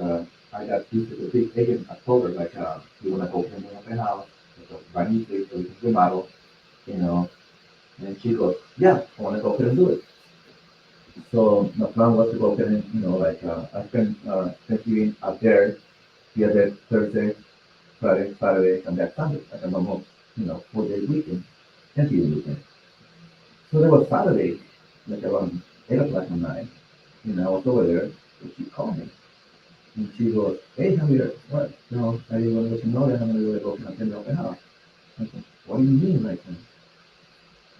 I got this the big agent. I told her, like, you want to open up a house, like a brand new place, so we can remodel, you know, and she goes, yeah, I want to go ahead and do it. So my plan was to go ahead and, like, I spent Thanksgiving out there the other Thursday, Friday, Saturday, and that Sunday, like a normal, 4 day weekend, Thanksgiving weekend. So there was Saturday, like around 8 o'clock at night, I was over there, so she called me. And she goes, hey, Javier, what? I didn't want to let you know that I'm going to go to attend the open house. I said, what do you mean? Like,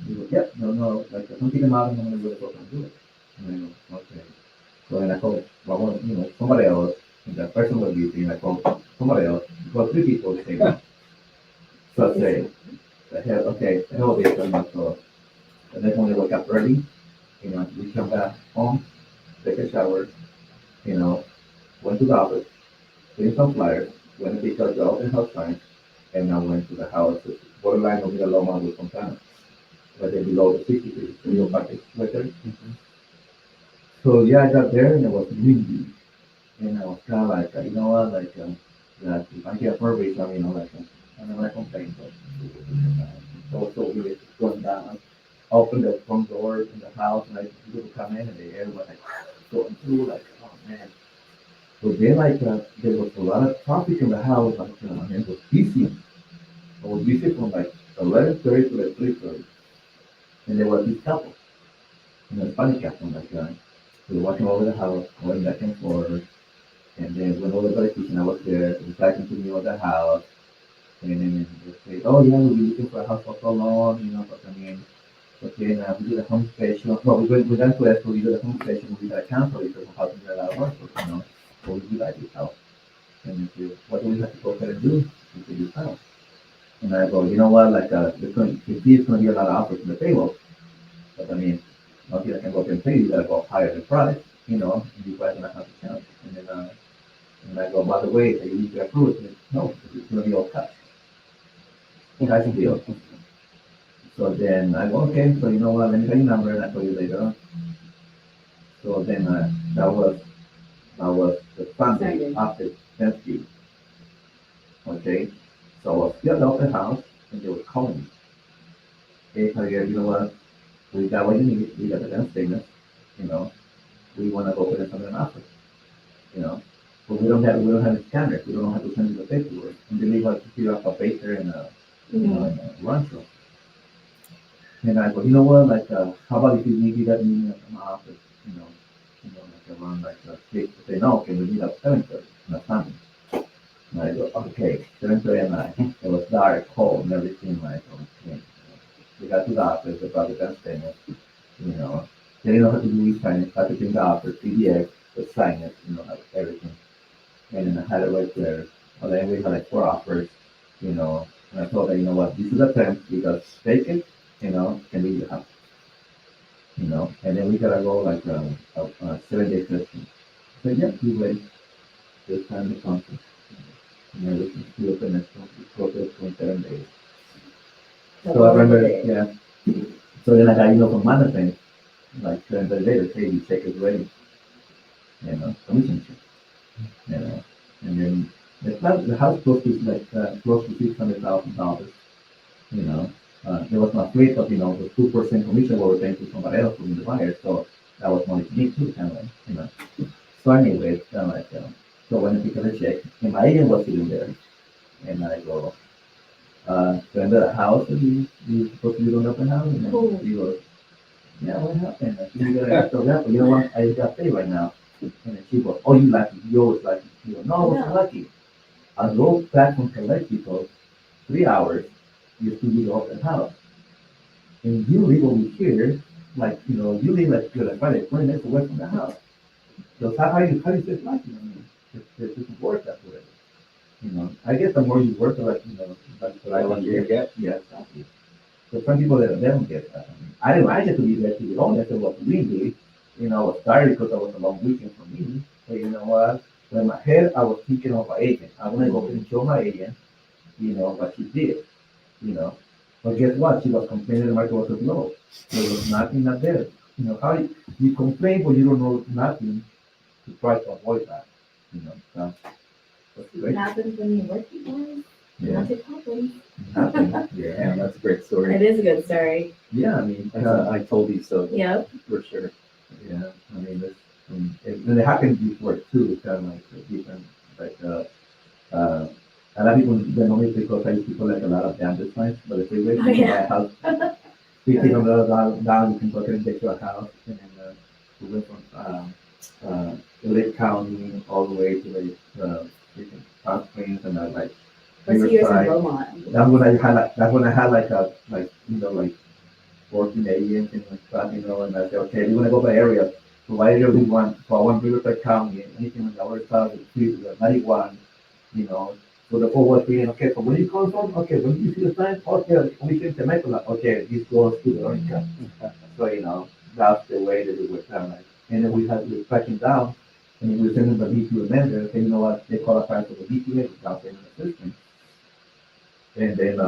he goes, yeah, no, like, don't take him out, I'm going to go and do it. And I go, okay. So then I called, somebody else, and that person was busy, and I called somebody else, well, three people the same day. So I say, the hell, okay, the hell this, I'm not so. The next morning I wake up early, we come back home, take a shower, you know, went to the office, cleaned some flyers, went to pick up the open house sign, and I went to the house, borderline of the Loma with Fontana, right there below the 63, the real package right there. So yeah, I got there and it was windy, and I was kind of like, you know what, like, that if I get for a reason, like, I'm not gonna complain, but it was so weird going down. I opened the front door in the house, and people come in, and the air was like going through, like, oh man. So then, like, there was a lot of traffic in the house, like, and it was busy. I was busy from like 11:30 to like 3:30, and there was this couple, Spanish couple, like, they were walking over the house, going back and forth, and then when all the kitchen, I was there, they were talking to me about the house, and then they say, oh yeah, we've been looking for a house for so long, but I mean, but then we did a home inspection. Well, we went to Esco, we did a home inspection, we got a cancel because of how to get out of work, but we like this house. And they say, what do we have to go ahead and do to this house? And I go, you know what, like, there's going to be a lot of offers on the table, but I mean, nothing I can go ahead and pay you, gotta go higher the price, and you guys gonna have to count. And then, and I go, by the way, you need to approve it. No, it's gonna be all cash. Cash and deal. So then I go, okay, so you know what, let me get your number and I'll call you later on. So then that was the Sunday after Thanksgiving. Okay, so I was still at the house and they were calling me. Hey, Javier, you know what? We got what you need. We got the dance statement. You know, we want to go for this on offer. You know, but we don't have the scanners. We don't know how to send you the paperwork. And then we have to figure out a baker and you know, in Rancho. And I go, you know what, like, how about if you meet that meeting at my office, like around like 6, to say, no, okay, we meet at 7:30, not Sunday. And I go, okay, 7:30 at night. It was dark, cold, and everything, like, okay. We got to the office, the project got finished, you know. They didn't know how to do e-signing, how to bring the offer, PDF, to sign it, like everything. And then I had it right there. And then we had like 4 offers, and I told her, you know what, this is a temp, because take it, and leave the house, and then we gotta go like a 7-day session. So yeah, we wait, just time the contract, and everything, we open next month, we close 27 days. So I remember, yeah. So then I got, from management, like 7 days later, hey, the check is ready, commission check, and then the house close to like close to $600,000, you know. There was no rate of, the 2% commission we were paying to somebody else from the buyer, so that was money to me too, kind of like. So anyway, kind of like, so when I picked up the check, and my agent was sitting there, and I go, remember the house that you supposed to be doing open house? And then he goes, yeah, what happened? I think you gotta have to that, but you know what? I just got paid right now. And then she goes, oh, you lucky. You always lucky. He goes, no, I wasn't lucky. I drove back from Connecticut 3 hours just to do the open house. And you live over here, like, you live like you're like probably 20 minutes away from the house. So how you say lucky? I mean, it doesn't work that way. I guess the more you work, like, like The lucky you get. Yeah, exactly. So some people that don't get that. I didn't. I get to be there to be honest. It was really, I was tired because it was a long weekend for me. But you know what? In my head, I was thinking of my agent. I want to go and show my agent, what she did, you know. But guess what? She was complaining the market was too low. There was nothing out there. How you complain, but you don't know nothing to try to avoid that. So, It happens when you're working on yeah, magic happens. nothing. Yeah, Yeah, that's a great story. It is a good story. yeah. I mean, I told you so. Yep. For sure. yeah. I mean, it happened before too. It's kind of like different, like a lot of people don't know me because I used to collect a lot of damage signs, but the freeway, you can buy a house, $1,500 down, you can go and get you a house, and then we went from Lake County all the way to different Palm Springs and like Let's see yours in Riverside. Beaumont. That's when I had like like 14 agents and stuff, and I said, okay, we're gonna go by area. So what area we want? So I want Riverside County, and anything on the other side of the street, the 91, So the whole was being, okay, so where you come from? Okay, when you see the sign, okay, we see Temecula. Okay, this goes to the orange car. So, that's the way that it was done. Like, and then we tracking down, and we send them the BPA member, okay, you know what, they qualify for the BPA without payment assistance. And then,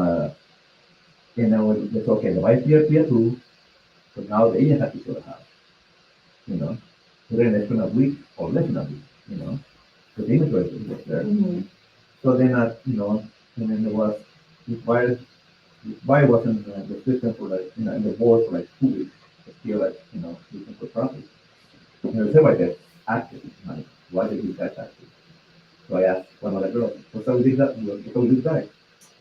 it's okay, the wife here, too, so now the agent has to show the house, within less than a week or less than a week, because the inventory was there. Mm-hmm. So then, and then there was, this buyer was in the system for like, in the board for like 2 weeks, but still like, looking for profit. And they said, like, that's active, like, why did you guys active? So I asked one of the girls, what's up with this guy? What's up with this guy?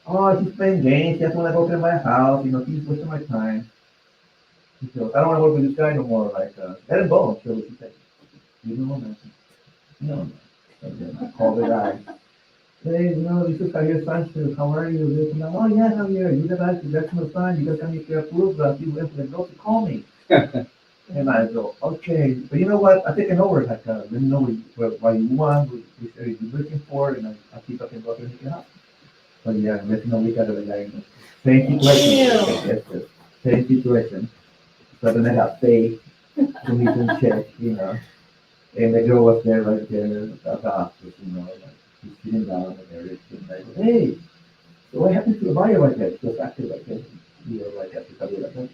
Oh, he's playing games, he doesn't want to go to my house, he's wasting my time. He said, I don't want to work with this guy no more, like, let him go. So she said, you don't want nothing. No. So then I called the guy. Hey, this is Javier Sanchez. How are you? This and that. Oh, yeah, Javier. You got that's no sign. You got me pre-approved. You went to the girl to call me. And I go, okay. But you know what? I taken over. Like, let me know what you want, what you're looking for, and I keep talking about anything else. But yeah, let me know we got the guy. Same situation. Yes, same situation. So then I got paid to meet and check, And the girl was there right there at the office, like, she's sitting down and everything. I go, hey, so what happened to the buyer like that? Just acted like that. Like after something like that.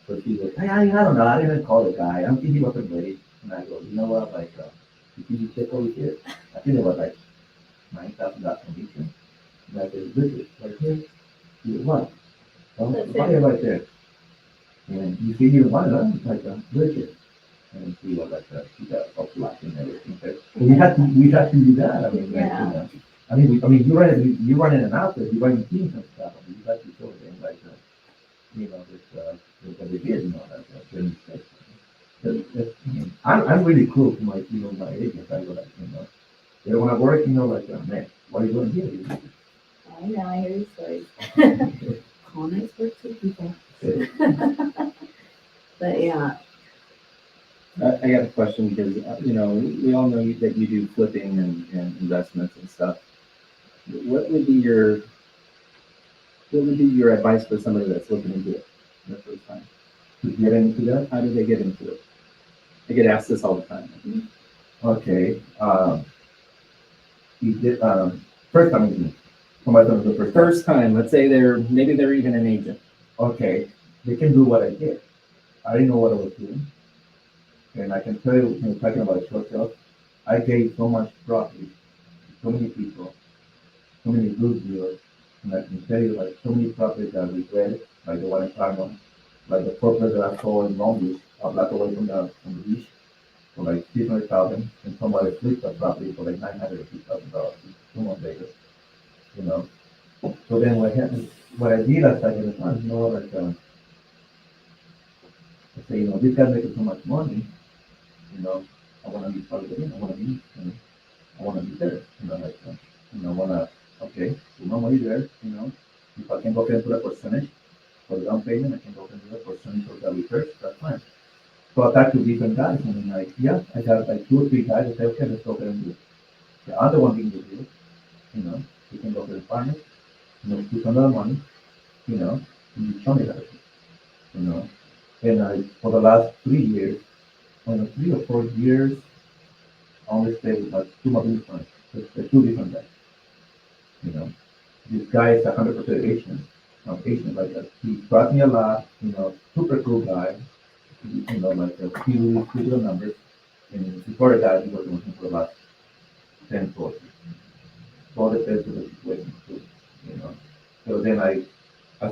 So she goes, hey, I don't know. I didn't call the guy. I don't think he wasn't ready. And I go, you know what? Like, did you check over here? I think it was like $9,000 condition. And I said, look it right here. You what? Oh, the buyer right there. And you see you want it, like, look it. And she was like, she got a flash and everything. But we had to do that. I mean, Yeah. I mean, you run in an outfit, you run in teams and stuff. I mean, you have kid, that's really good. I'm really cool to my agents. I go like, they don't want to work, like, man, what are you doing here? I know, I hear these stories. Comments work too, people. But yeah, I got a question because, we all know that you do flipping and investments and stuff. What would be your, advice for somebody that's looking into it for the first time? To get into that? How do they get into it? I get asked this all the time. Okay. You did, first time you somebody comes the first time. First time, let's say maybe they're even an agent. Okay, they can do what I did. I didn't know what I was doing. And I can tell you, talking about short sales, I gave so much profit to so many people, so many good deals, and I can tell you, like, so many properties that I regret, like the one in Carmel, like the property that I saw in Long Beach, a block away from the beach, for like 600,000, and somebody flipped that property for like $950,000 2 months later, you know. So then what I did, I started, like, I say, this guy making so much money, I want to be part of it. I want to be there, like, I want to, okay, put my money there, if I can go into the percentage for the down payment, I can go into the percentage of the research, that's fine. So I talked to different guys, and then, like, yeah, I got like 2 or 3 guys that say, okay, let's go ahead and do it. The other one being the deal, you can go to the finance, put some other money, and you show me that, you know. And for the last 3 years, 3 or 4 years, I only stayed with like 2 months, the 2 different guys, you know. This guy is 100% Asian, like that. He taught me a lot, super cool guy, like he really good the numbers. And before that, he was working for the last 10, 12 years. So all depends on the situation too, you know. So then I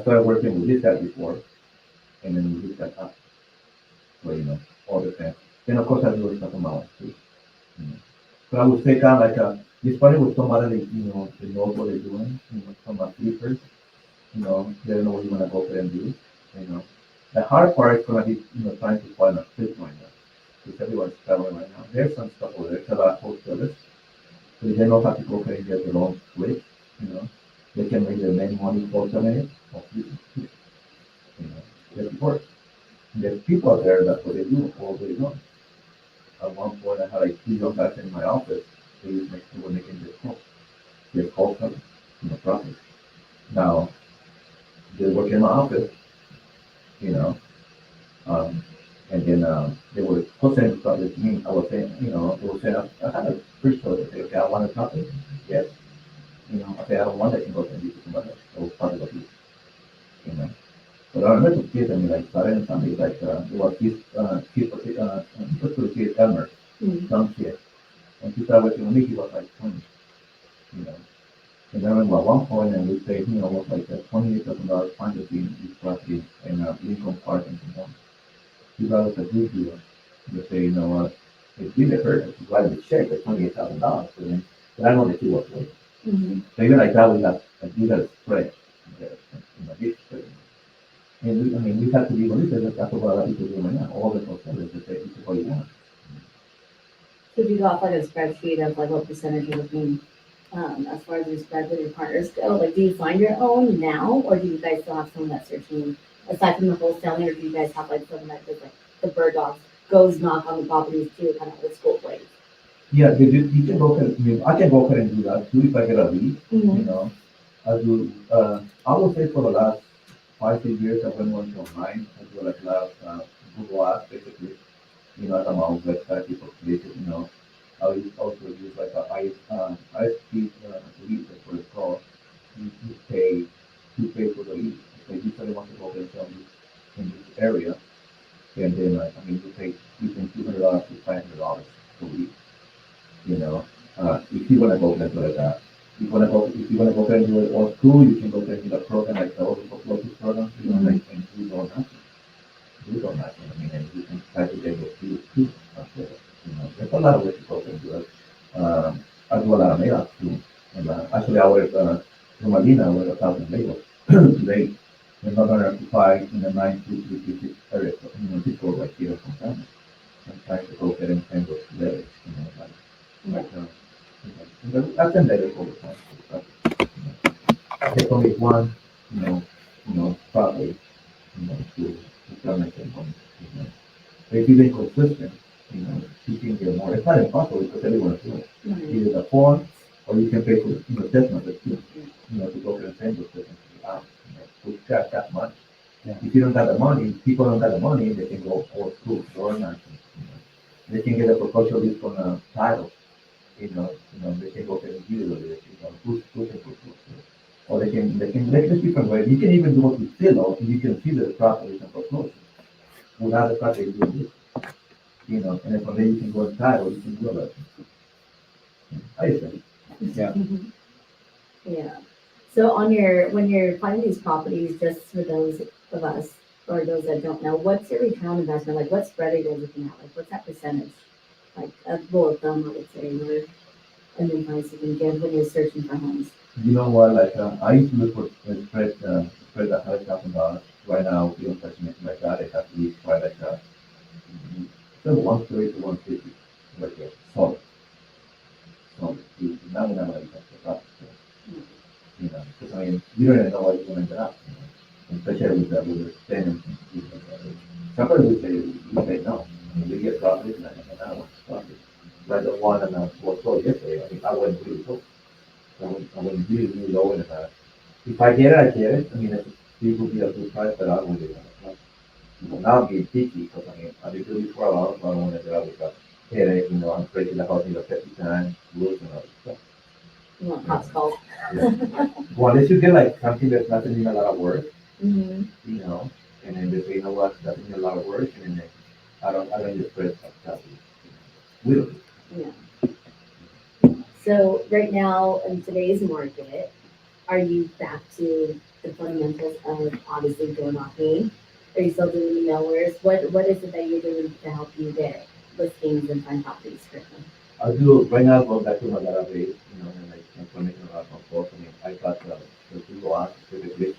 started working with this guy before, and then with this guy after. So, all depends. Then of course I do stuff on my own too. You know. So I would say kind of like this funny with somebody that, they know what they're doing, some of my sleepers, they don't know what you want to go there and do, you know. The hard part is going to be, trying to find a fit right now. Because everyone's traveling right now. There's some stuff over there, there's a lot of wholesalers. So they know how to go there and get their own split, They can make their main money wholesaling it, or flipping it, It works. And there's people out there, that's what they do all day long. At one point, I had like 3 young guys in my office. They used to make sure when they can get calls. They're called from, profit. Now, they work in my office, you know, and then they were posting stuff with me. I was saying, they were saying, I had a pre-show. They say, okay, I want a topic. Yes. I say, I don't want that. You can go and use somebody else. That was part of the piece, you know. But I remember kids, like, Saturday and Sunday, like, there was this kid, kid, Elmer, some kid. And he started working with me, he was like 20, you know. And I remember at one point, and we paid, was like $28,000 funded in this property in Lincoln Park in Sonoma. He thought it was a good deal. They say, you know what, it really hurt us to write the check at $28,000 for him, but I know that he was worth it. So even like that, we got a spread, this spread. And we have to be honest, that's what a lot of people do right now. All the wholesalers, they say, this is what you want. so do you got like a spreadsheet of like what percentage you're looking, as far as your spread with your partners go? Like, do you find your own now, or do you guys still have someone that's searching aside from the wholesaling, or do you guys have like someone that does like the bird dogs, goes knock on the properties too, kind of old school ways? Yeah, you can go ahead. I can go ahead and do that too if I get a lead. I do. I would say for the last 5 6 years, I've been working online. I do like a lot of Google Ads, basically. As I'm on website, people create it. I also use like a ISP lead, that's what it's called. You pay for the lead. So you usually want to go and sell in this area, and then you pay between $200 to $500 per week. If you want to go ahead and do it that. If you want to go ahead and do it old school, you can go ahead and do a program like the old program, like, and do all that. And you can try to get your fees too. There's a lot of ways to go and do it. I do a lot of mail too. And actually, I was from Medina with 1,000 labels today. they're not gonna occupy in the 92236 area, people like here from China. And trying to go get in kind of letters, I've done letters all the time. There's only one, probably, to try make them money, If you're inconsistent, you can get more. It's not impossible because everyone is doing it. Either the phone or you can pay for, definitely, to go to the same system. To charge that much. Yeah. If you don't have the money, people don't have the money, they can go old school, or not. They can get a proposal list on a title, they can go get a deal with it, who's a proposal. Or there's different ways. You can even go to Zillow and you can see the properties and foreclosure without the property doing this. And then from there you can go to title, you can do it. I think. Yeah. Yeah. So when you're finding these properties, just for those of us or those that don't know, what's your return on investment? Like what spread are you looking at? Like what's that percentage? Like a rule of thumb, I would say, or an advice you can give when you're searching for homes. You know what? Like I used to look for a spread $100,000. Right now, we don't touch anything like that. It has to be quite like that. So 130 to 150, like that. Solid. Now we're not going to touch the property. Because you don't even know what you're going to end up. Especially with the tenants and things like that. Somebody would say no. We get properties and I don't want property. Like the one and was sold yesterday. I went really close. I went really low in that. If I get it, I get it. It would be a good price, but I won't get it. Now I'm being picky because I've been doing this for a while, so I don't want to get out with a headache. I'm breaking the house 50 times, rules and all that stuff. You want cops called. Well, unless you get like something that's not doing a lot of work, Mm-hmm. And then they say, what, that's a lot of work, and then I don't just spread that. We don't. Yeah. So right now in today's market, are you back to the fundamentals of obviously door knocking? Are you still doing mailers? What is it that you're doing to help you get listings and find properties currently? I do right now. Go back to my database, and information about my course. I got the people ask to the list,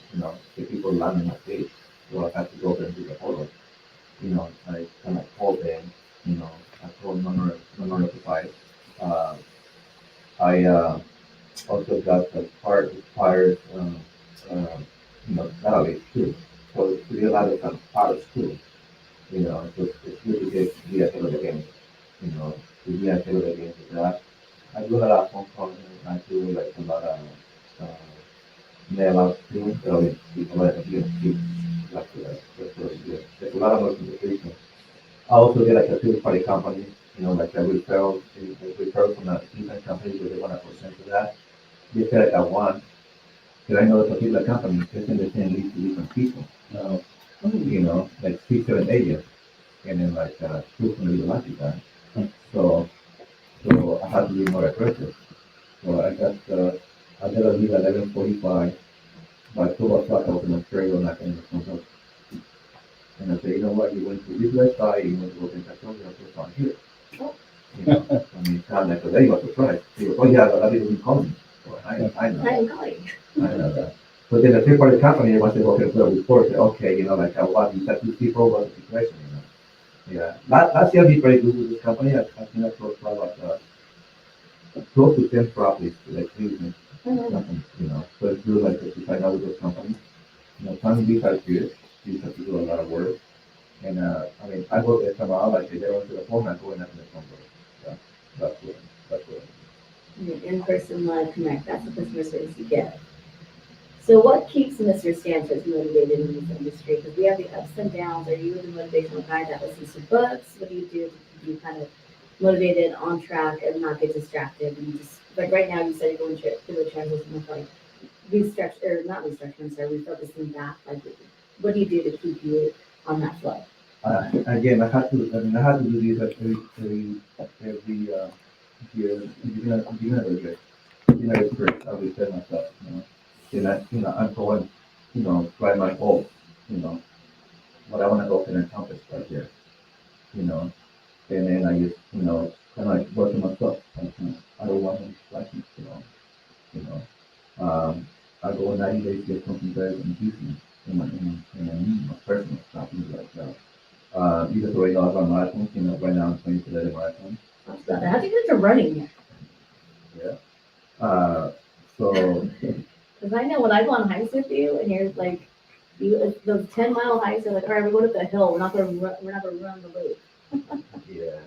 the people land in my page, so I have to go there and do the follow. I kind of call them, I call non-occupied. I also got the part database too. So it's really a lot of parts too. It's good to be ahead of the game. To be ahead of the game with that. I do a lot of phone calls and I do like a lot of mail out too. So people that keep like there's a lot of notifications. I also get like a third party company, like a referral from a different company where they want to present to that. They said I want, because I know a particular company, they send the same lead to different people. Like 6, 7 agents, and then like 2 from the lucky guy. So I had to be more aggressive. So I got to leave at 11:45. By 12 o'clock, I was in Australia knocking on the phone. And I said, you know what, you went to this website, you went to open that phone, you're on here. Kind of like a very much surprised. He goes, oh yeah, but I didn't call me. So I know. I am calling. I know that. But then the third party company wants to go ahead and put a report, say, okay, like what, you have 2 people, what's the situation, Yeah. Last year I did very good with this company. I think I closed about close to 10 properties, like 3 different companies, So it's good like to find out with those companies. Some these are good. These have to do a lot of work. And I go there somehow, like they go into the phone, I go in after the phone. Yeah. That's good. In-person live connect, that's the customer service you get. So what keeps Mr. Sanchez motivated in this industry? Because we have the ups and downs. Are you the motivational guy that listens to books? What do you do to keep you kind of motivated, on track, and not get distracted? And just like right now, you said you're going through a transition of like refocusing back. Like, what do you do to keep you on that flow? Again, I had to do this every year. It's great. I will tell myself, Then I'm going, try my goals, what I want to go and accomplish right here, And then I just, kind of like work on myself. I don't want to distract me, I go 90 days to get something better and decent in about that. How'd you get into running? So Because I know when I go on hikes with you, and you're like, those 10-mile hikes are like, all right, we're going up the hill. We're not gonna run the loop. yeah.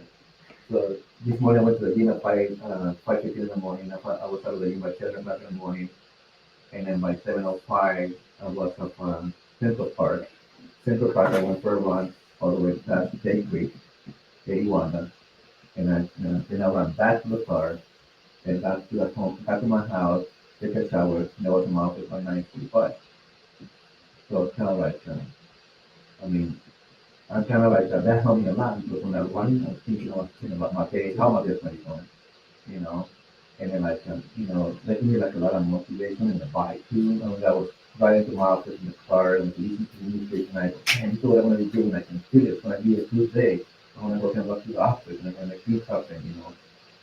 So this morning I went to the gym at 5:50 in the morning. I was out of the gym by 7 o'clock in the morning, and then by 7:05 I was up on Central Park. Central Park I went for a run all the way past Day Creek, 81, then I ran back to the car, and back to my house, take a shower, and I was in my office by 9:45. So it's kind of like, I mean, I'm kind of like, that helped me a lot because when I was running, I was thinking about my day, how my day's going to be going, you know, and then like, that gave me like a lot of motivation in the bike too. I was riding to my office in the car and listening to music, and I go, man, this is what I'm going to be doing. I can feel it. It's going to be a good day. I'm going to go to the office and I'm going to do something,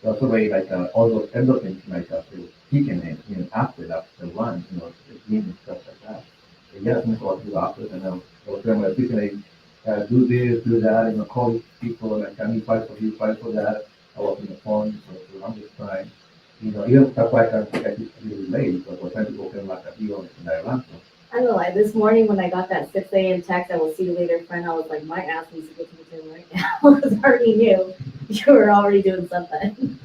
So that's the way like all those endorphins like they were kicking in, after the run, the gym and stuff like that. And yes, I'm going to the office and I was telling my assistant, do this, do that, call people, like, I need fight for this, fight for that. I was on the phone, so I'm just trying. Even that's why I get really late, because we're trying to go in like a deal in Atlanta. I'm gonna lie, this morning when I got that 6 a.m. text, I will see you later, friend, I was like, my ass needs to get to the gym right now, because I already knew you were already doing something.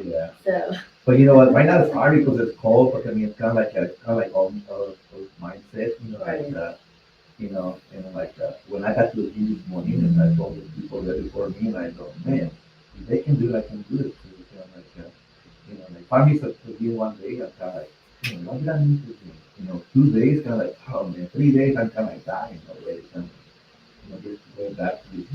Yeah. So, But you know what? Right now it's hard because it's cold. But I mean, it's kind of like all those mindset. And like when I got to the gym this morning, and I told the people there before me, and I go, man, if they can do it, I can do it. So, like for me, to be one day, I'm kind of like, what did I need to do? 2 days, kind of like, oh man, 3 days, I'm kind of like dying already. Just going back to this.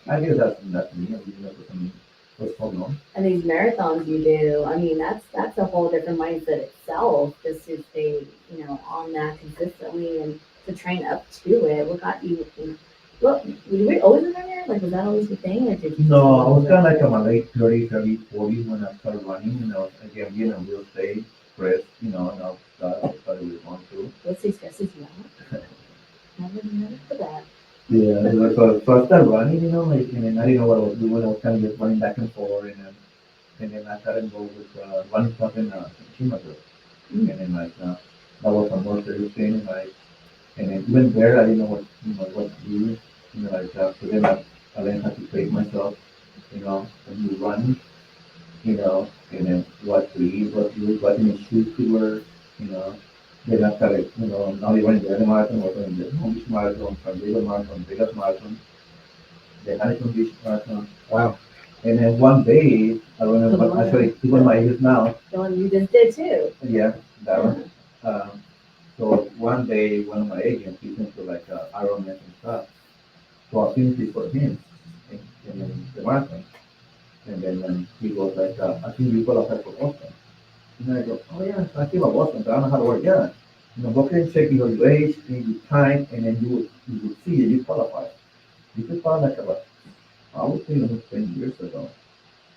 I guess that's me. What's going on? and these marathons you do, I mean, that's a whole different mindset itself, just to stay, on that consistently and to train up to it. What got you? What were you always a runner? Like, was that always the thing? Or did you No, I was kind of like in my late 30s, 40s when I started running. Again, being in real estate, stress, and I started with one too. What's these stresses you out? Never for that. Yeah, so I started running, and then I didn't know what I was doing. I was kind of just running back and forth, and then I started involved with running stuff in Chimacas. And then that was a more serious thing, and then even there, I didn't know what to do, so then I learned how to pace myself, when you run, and then what to eat, what kind of shoes to wear, then I started, now you're running the other marathon, we're running the Long Beach Marathon, San Diego Marathon, Vegas Marathon, the Huntington Beach Marathon. Wow. And then one day, I remember, actually, it's one of my ages now. The one you just did too. Yeah, that one. So one day, one of my agents, he's into like Ironman and stuff. So I finished it for him, and then the marathon. And then he goes like, I think you qualified for Boston. And I go, oh yeah, I came about Boston, but I don't know how to work. Yeah, go ahead and check your age and your time, and then you will see that you qualify. This is probably like about, I would say almost 10 years ago.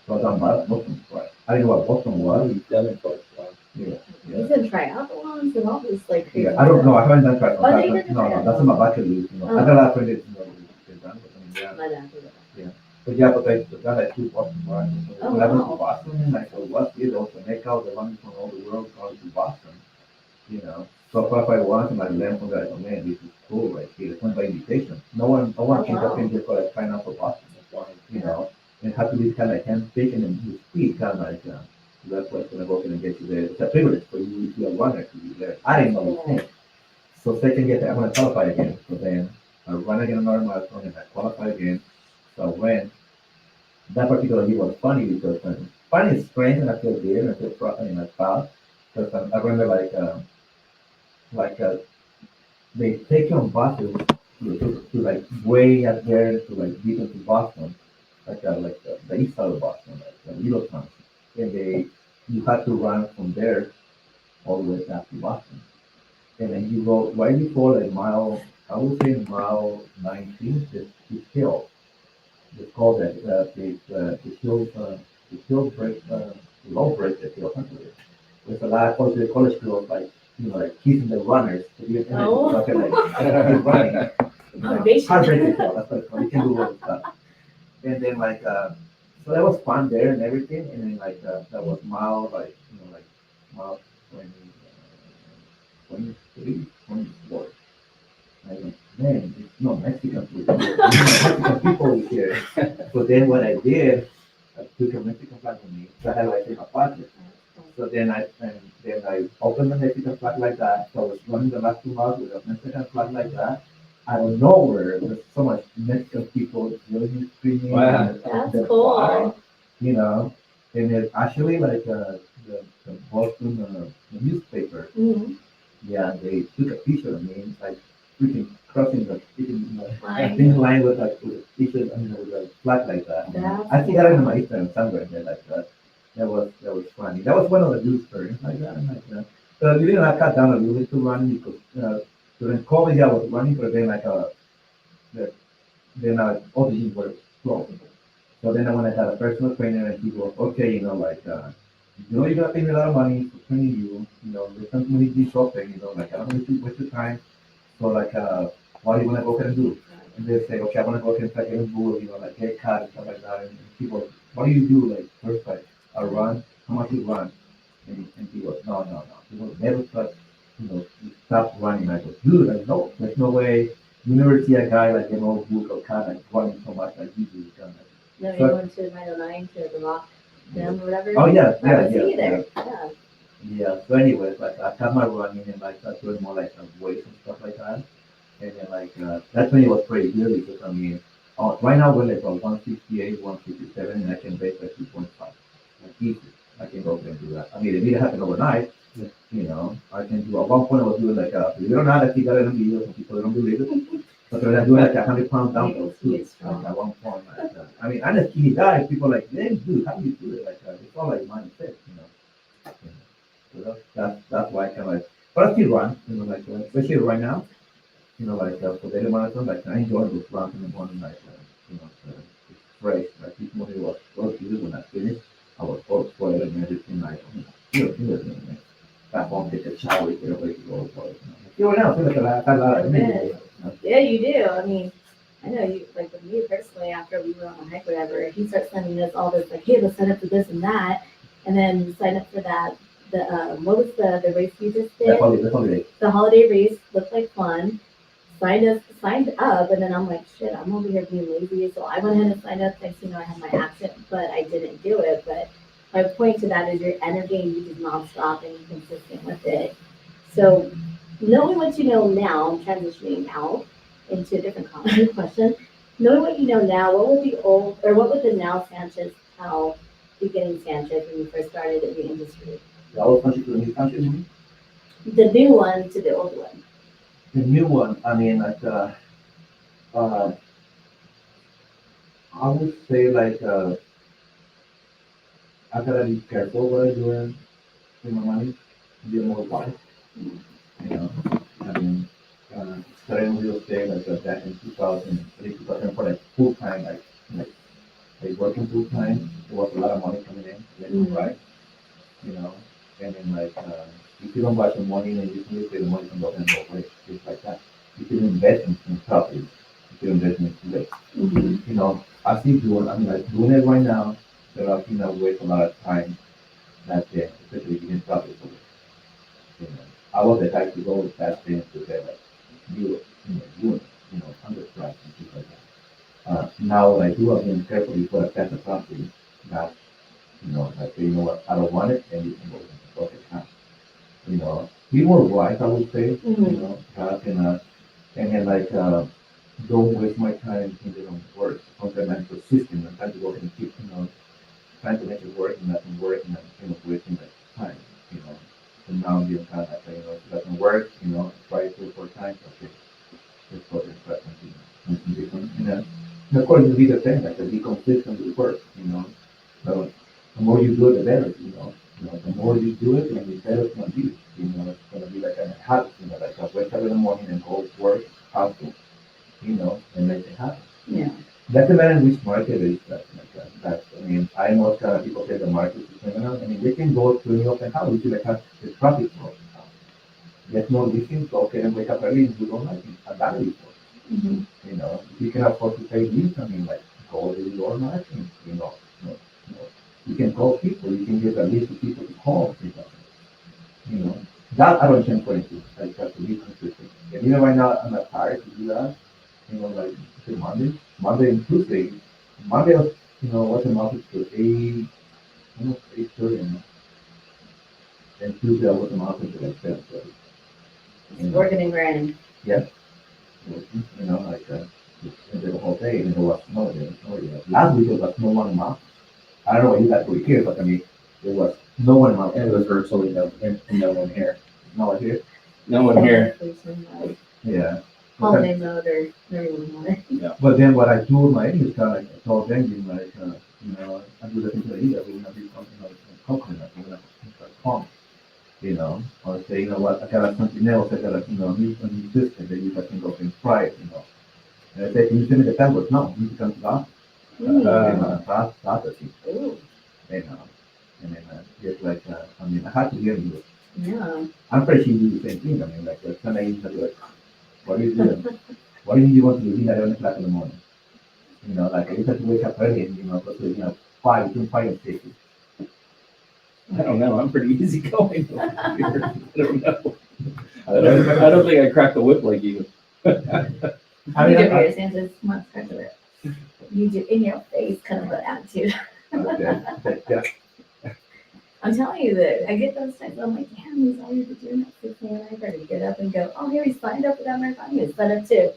So I was on Boston twice. I didn't know what Boston was. You've done it twice. Wow. Yeah. You said triathlons and all this like crazy. Yeah, I don't know. I haven't done triathlon. Oh, you didn't do No, triathlon. that's in my bucket list. I got a lot of friends that they've done, but I mean, yeah. My dad did it. But yeah, but I got like 2 Boston marathons. So Oh, when I went wow. to Boston, and I thought, what's it? Also, make out the running from all the world going to Boston. So I qualified once, and I learned from that. Oh man, this is cool right here. It's not by invitation. No one came up and just like sign up for Boston. And it had to be kind of hand-taken and you speed, kind of like, so that's what's going to go and get you there. It's a privilege for you if you're a runner to be there. I didn't know this thing. So second year, I'm going to qualify again. So then I run again another marathon and I qualify again. So I went. That particular year was funny because funny is strange and I feel good and I feel proud and I proud. Because I remember they take you on buses to like way out there to like deep into Boston. Like the east side of Boston, like little town, and you had to run from there all the way back to Boston, and then you go right before like I would say mile 19, this hill. It's called the hill break, low break the hill. There's a lot of the college girls like keeping the runners to be like keep running. Motivation. Heartbreak the hill. That's what you can do all the stuff. And then So that was fun there and everything, and then like that was mile like like mile 20, 23, 24. I went, man, it's no Mexican food. There's no Mexican people here. So then what I did, I took a Mexican flag with me. So I had like in a pocket. So then I opened the Mexican flag like that. So I was running the last 2 miles with a Mexican flag like that. Out of nowhere, there's so much Mexican people yelling, screaming, Wow. and That's the cool. bar, you know. And it actually like the Boston the newspaper, Mhm. yeah, they took a picture of me, like freaking crossing the freaking Line. thin line with a picture, with a flag like that. That's I think I got it in cool. my Instagram somewhere there like that. That was funny. That was one of the good stories like that. And like that. But you know, I cut down a little bit to running because during COVID I was running, but then the, all the gyms were closed. So then when I had a personal trainer and he goes, okay, you're gonna pay me a lot of money for training you, there's not many gyms open, like I don't want you to waste your time. So what do you wanna go ahead and do? And they say, okay, I wanna go ahead and start getting bull, like get cut and stuff like that. And he goes, what do you do? Like first, like I run, how much you run? And he goes, no, no, no. He goes, never start, you stop running. I go, dude, I know, there's no way. You never see a guy like an old bull or cat like running so much like you do. No, you So- went to 909 to the rock gym or whatever. Oh yeah, I yeah, was yeah, see you yeah. there. Yeah. Yeah. So anyways, like I cut my running and like I doing more like weights and stuff like that. And then that's when it was pretty good because I mean, right now we're like 168, 157, and I can base like 2.5. Like easy. I can go there and do that. I mean, it didn't happen overnight. Yeah. I can do. At one point, I was doing believe it or not, I think I got it on video. Some people don't believe it. But I was doing like 100 pounds dumbbells too. Yes, Like at one point, I mean, I'm a skinny guy. People are like, hey, dude, how do you do it? It's all like mindset. So that's why I kind of but I still run. Especially right now. For daily marathon, like I enjoy those runs in the morning, it's fresh. Like this morning was good when I finished. I was all sweated and everything. Back home, take a shower, get away to go. You know, I feel like I had a lot of energy. Yeah, you do. I mean, I know you, like with me personally, after we were on a hike, whatever, he starts sending us all this, like, hey, let's sign up for this and that. And then sign up for that. What was the race you just did? The holiday. The holiday race looked like fun. Signed up, and then I'm like, shit, I'm over here being lazy. So I went ahead and signed up. Next thing you know, I had my accident, but I didn't do it. But my point to that is your energy and you just non-stop and you're consistent with it. So knowing what you know now, I'm transitioning out into a different question. Knowing what you know now, what would the now Sanchez tell beginning Sanchez when you first started in the industry? The old country to the new country, you mean? The new one to the old one. The new one, I mean, I would say I gotta be careful what I do with my money, be more wise. You know, I mean, starting real estate back in 2003, 2004, like full time, like working full time. There was a lot of money coming in, left and right. You know, and then if you don't watch the money, then you can just pay the money from the and go away, just like that. You can invest in property. You can invest in real estate. I see doing, I mean, like doing it right now, but I think that waste a lot of time that day, especially getting property for it. I was the type to go with that thing to get do it, doing it, 100 price and things like that. Now what I do, I've been carefully before I pass the property, that, what, I don't want it, and you can go and talk it out. Be more wise, I would say, God and then don't waste my time thinking on work. Sometimes I'm persistent, I'm trying to work and keep, trying to make it work and nothing work and I'm kind of wasting my time, And now I'm being kind of if it doesn't work, try it 3 or 4 times, okay, let's go and try something different. And of course, you be the same, to be consistent with work, So the more you do it, the better, The more you do it, the better it's going to be. It's going to be like a habit, I wake up in the morning and go to work, hustle, and make it happen. Yeah. That's the matter which market is I mean, I know what kind of people say the market is criminal. I mean, they can go to any open house, which is like the traffic for open house. Get more listings, okay, and wake up early and do all night. I've done it before. If you can afford to pay this, I mean, go to your marketing, You know, you can call people, you can give a list of people to call, you know. That I don't change for anything. Like have to be consistent. And even right now I'm not tired to do that. You know, like say Monday and Tuesday. Monday was was in office till 8:30, and Tuesday I was in office till like 7:30. You know, Working and grinding. yeah, working, like the whole day, and there was snow there. Last week there was no one in my office. I don't know what you guys were here, but I mean, there was no one in my office. And it was virtually no one here. No one here. No one here. Yeah. Holiday mode or everyone mode. But then what I told my English guy, I told them, I do the thing to the we're gonna do something like coconut, we're gonna start calm, or say, you know what, I got something else, I got a new system that you guys can go and try it, And I said, can you send me the template? No, you need to come to the office. That's the thing, Ooh, and then just like, I had to hear you. yeah. I'm pretty sure you do the same thing. I mean, like, some days I'll be like, what are you doing? What do you want to do at 11 o'clock in the morning? Like I used to have to wake up early and, go to, 5 and 6. I don't know. I'm pretty easygoing. I don't know. I don't think I cracked the whip like you. I You mean, do for your Sanchez, much kind of it. You do in your face kind of an attitude. okay, yeah. I'm telling you that I get those texts. I'm like, damn, he's already doing that 6 a.m. I better get up and go. Oh, here he signed up for that marathon. He was signed up too.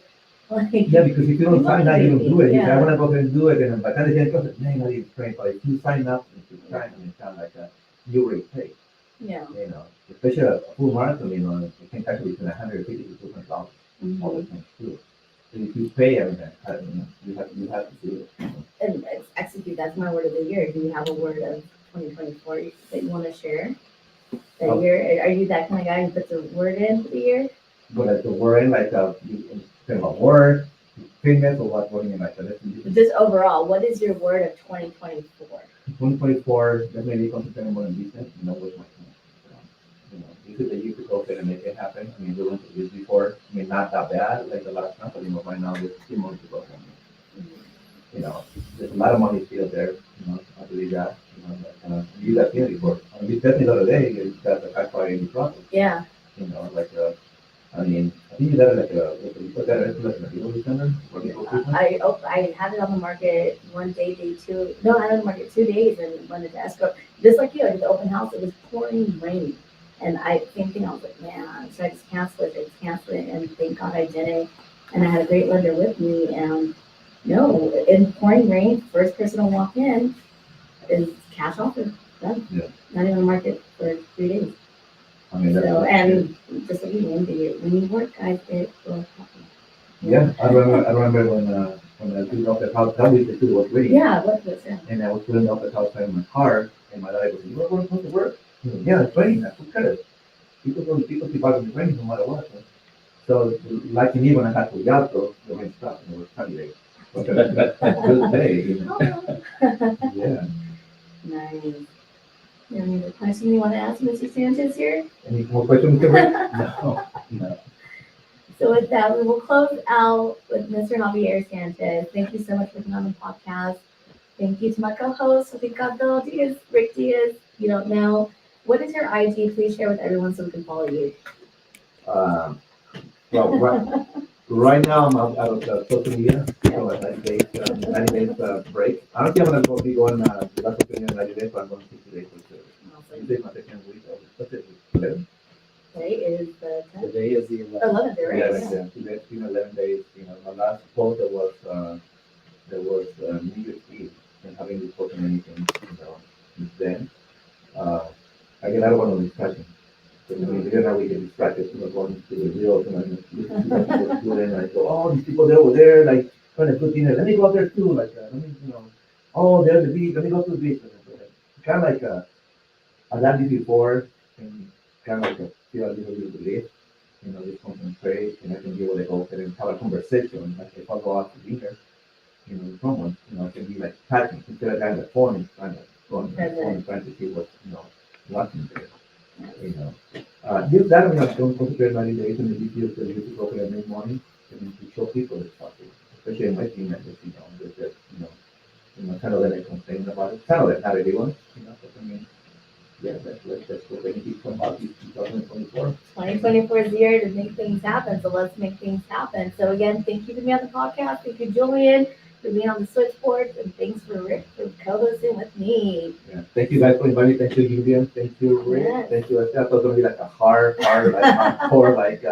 Like, Yeah, because if you don't sign up, you don't do it. You say, I Yeah. want to go there and do it, and by the time you get man, not even trained. But if you sign up and you sign, it's kind of like you already pay. Yeah. Especially a full marathon, you can actually spend 150 to 200 dollars all the Mhm. time too. So if you pay everything, you have to do it. And execute. That's my word of the year. Do you have a word of 2024 that you want to share? That Oh. are you that kind of guy who puts a word in for the year? But at the word, like you think about word, fitness, or what do you mean like that? Just overall, what is your word of 2024? 2024 definitely concentrating more on business, with my team. This is the year to go ahead and make it happen. I mean, we went through this before. I mean, not that bad like the last time, but right now there's 2 months to go. There's a lot of money still there. I believe that. You got here before. I mean, definitely the other day, you got the cash in the process. Yeah. Like I mean, I think you got like you put that into like a deal center or I had it on the market one day, day two. No, I had it on the market 2 days and went into escrow. Just like you, I did the open house. It was pouring rain. And same thing, I was like, man, should I just cancel it? I just cancel it. And thank God I didn't. And I had a great lender with me. And no, in pouring rain, first person to walk in is cash offer. Done. Yeah. Not even on the market for 3 days. I mean, So, and just like you named it, when you work, guys, it will happen. yeah, I remember when I put up the house, that week the food was raining. Yeah, what was it? And I was putting up the outside of my car, and my dad was like, "You want to work?" He goes, "Yeah, it's raining. I took care of it. People keep out in the rain no matter what." So, like me, when I had to Yalto, the rain stopped, and it was sunny day. But a good day, Yeah. Nice. Any other question you want to ask Mr. Sanchez here? Any more questions, Mr. Rick? No. So with that, we will close out with Mr. Javier Sanchez. Thank you so much for being on the podcast. Thank you to my co-host, Ricardo Diaz, Rick Diaz. You don't know. What is your IG? Please share with everyone so we can follow you. Well, right now I'm out of social media, so a 90 days break. I don't think I'm going to be going without social media 90 days, but I'm going 60 days for sure. This is my second week. What's it? 11? Today is the 10th. Today is the 11th. 11th, right? Yeah. Today it's been 11 days. My last post there was New Year's Eve, and having been posting anything, since then. I get out of one of the discussions. Because now we get distracted, going to the real, and I go, oh, these people over there, like, trying to cook dinner. Let me go up there too, like, let me, oh, there's the beach. Let me go to the beach. Kind of like, I've done this before, and kind of like feel a little bit relief, just concentrate, and I can be able to go ahead and have a conversation. Like, if I go out to dinner, with someone, I can be like typing instead of having the phone and trying to go on the phone and trying to see what's, watching there. Just that, don't concentrate 90 days and the details that you go for every morning and to show people it's possible. Especially in my team, I just, there's that, kind of let it complain about it. Kind of let not everyone, but I mean, yeah, let's hope anything come out in 2024. 2024 is the year to make things happen, so let's make things happen. So again, thank you for being on the podcast. Thank you, Julian, for being on the switchboard, and thanks for Rick for co-hosting with me. Yeah. Thank you guys for inviting me. Thank you, Julian. Thank you, Rick. Yes. Thank you. I thought it was gonna be like a hard, like hardcore, like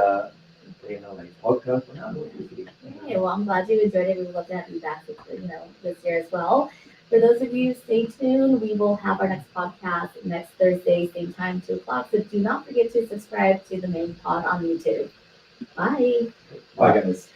podcast. But now it was easy. Okay, well, I'm glad you enjoyed it. We would love to have you back, this year as well. For those of you, stay tuned. We will have our next podcast next Thursday, same time, 2:00. So do not forget to subscribe to the main pod on YouTube. Bye. Bye, guys.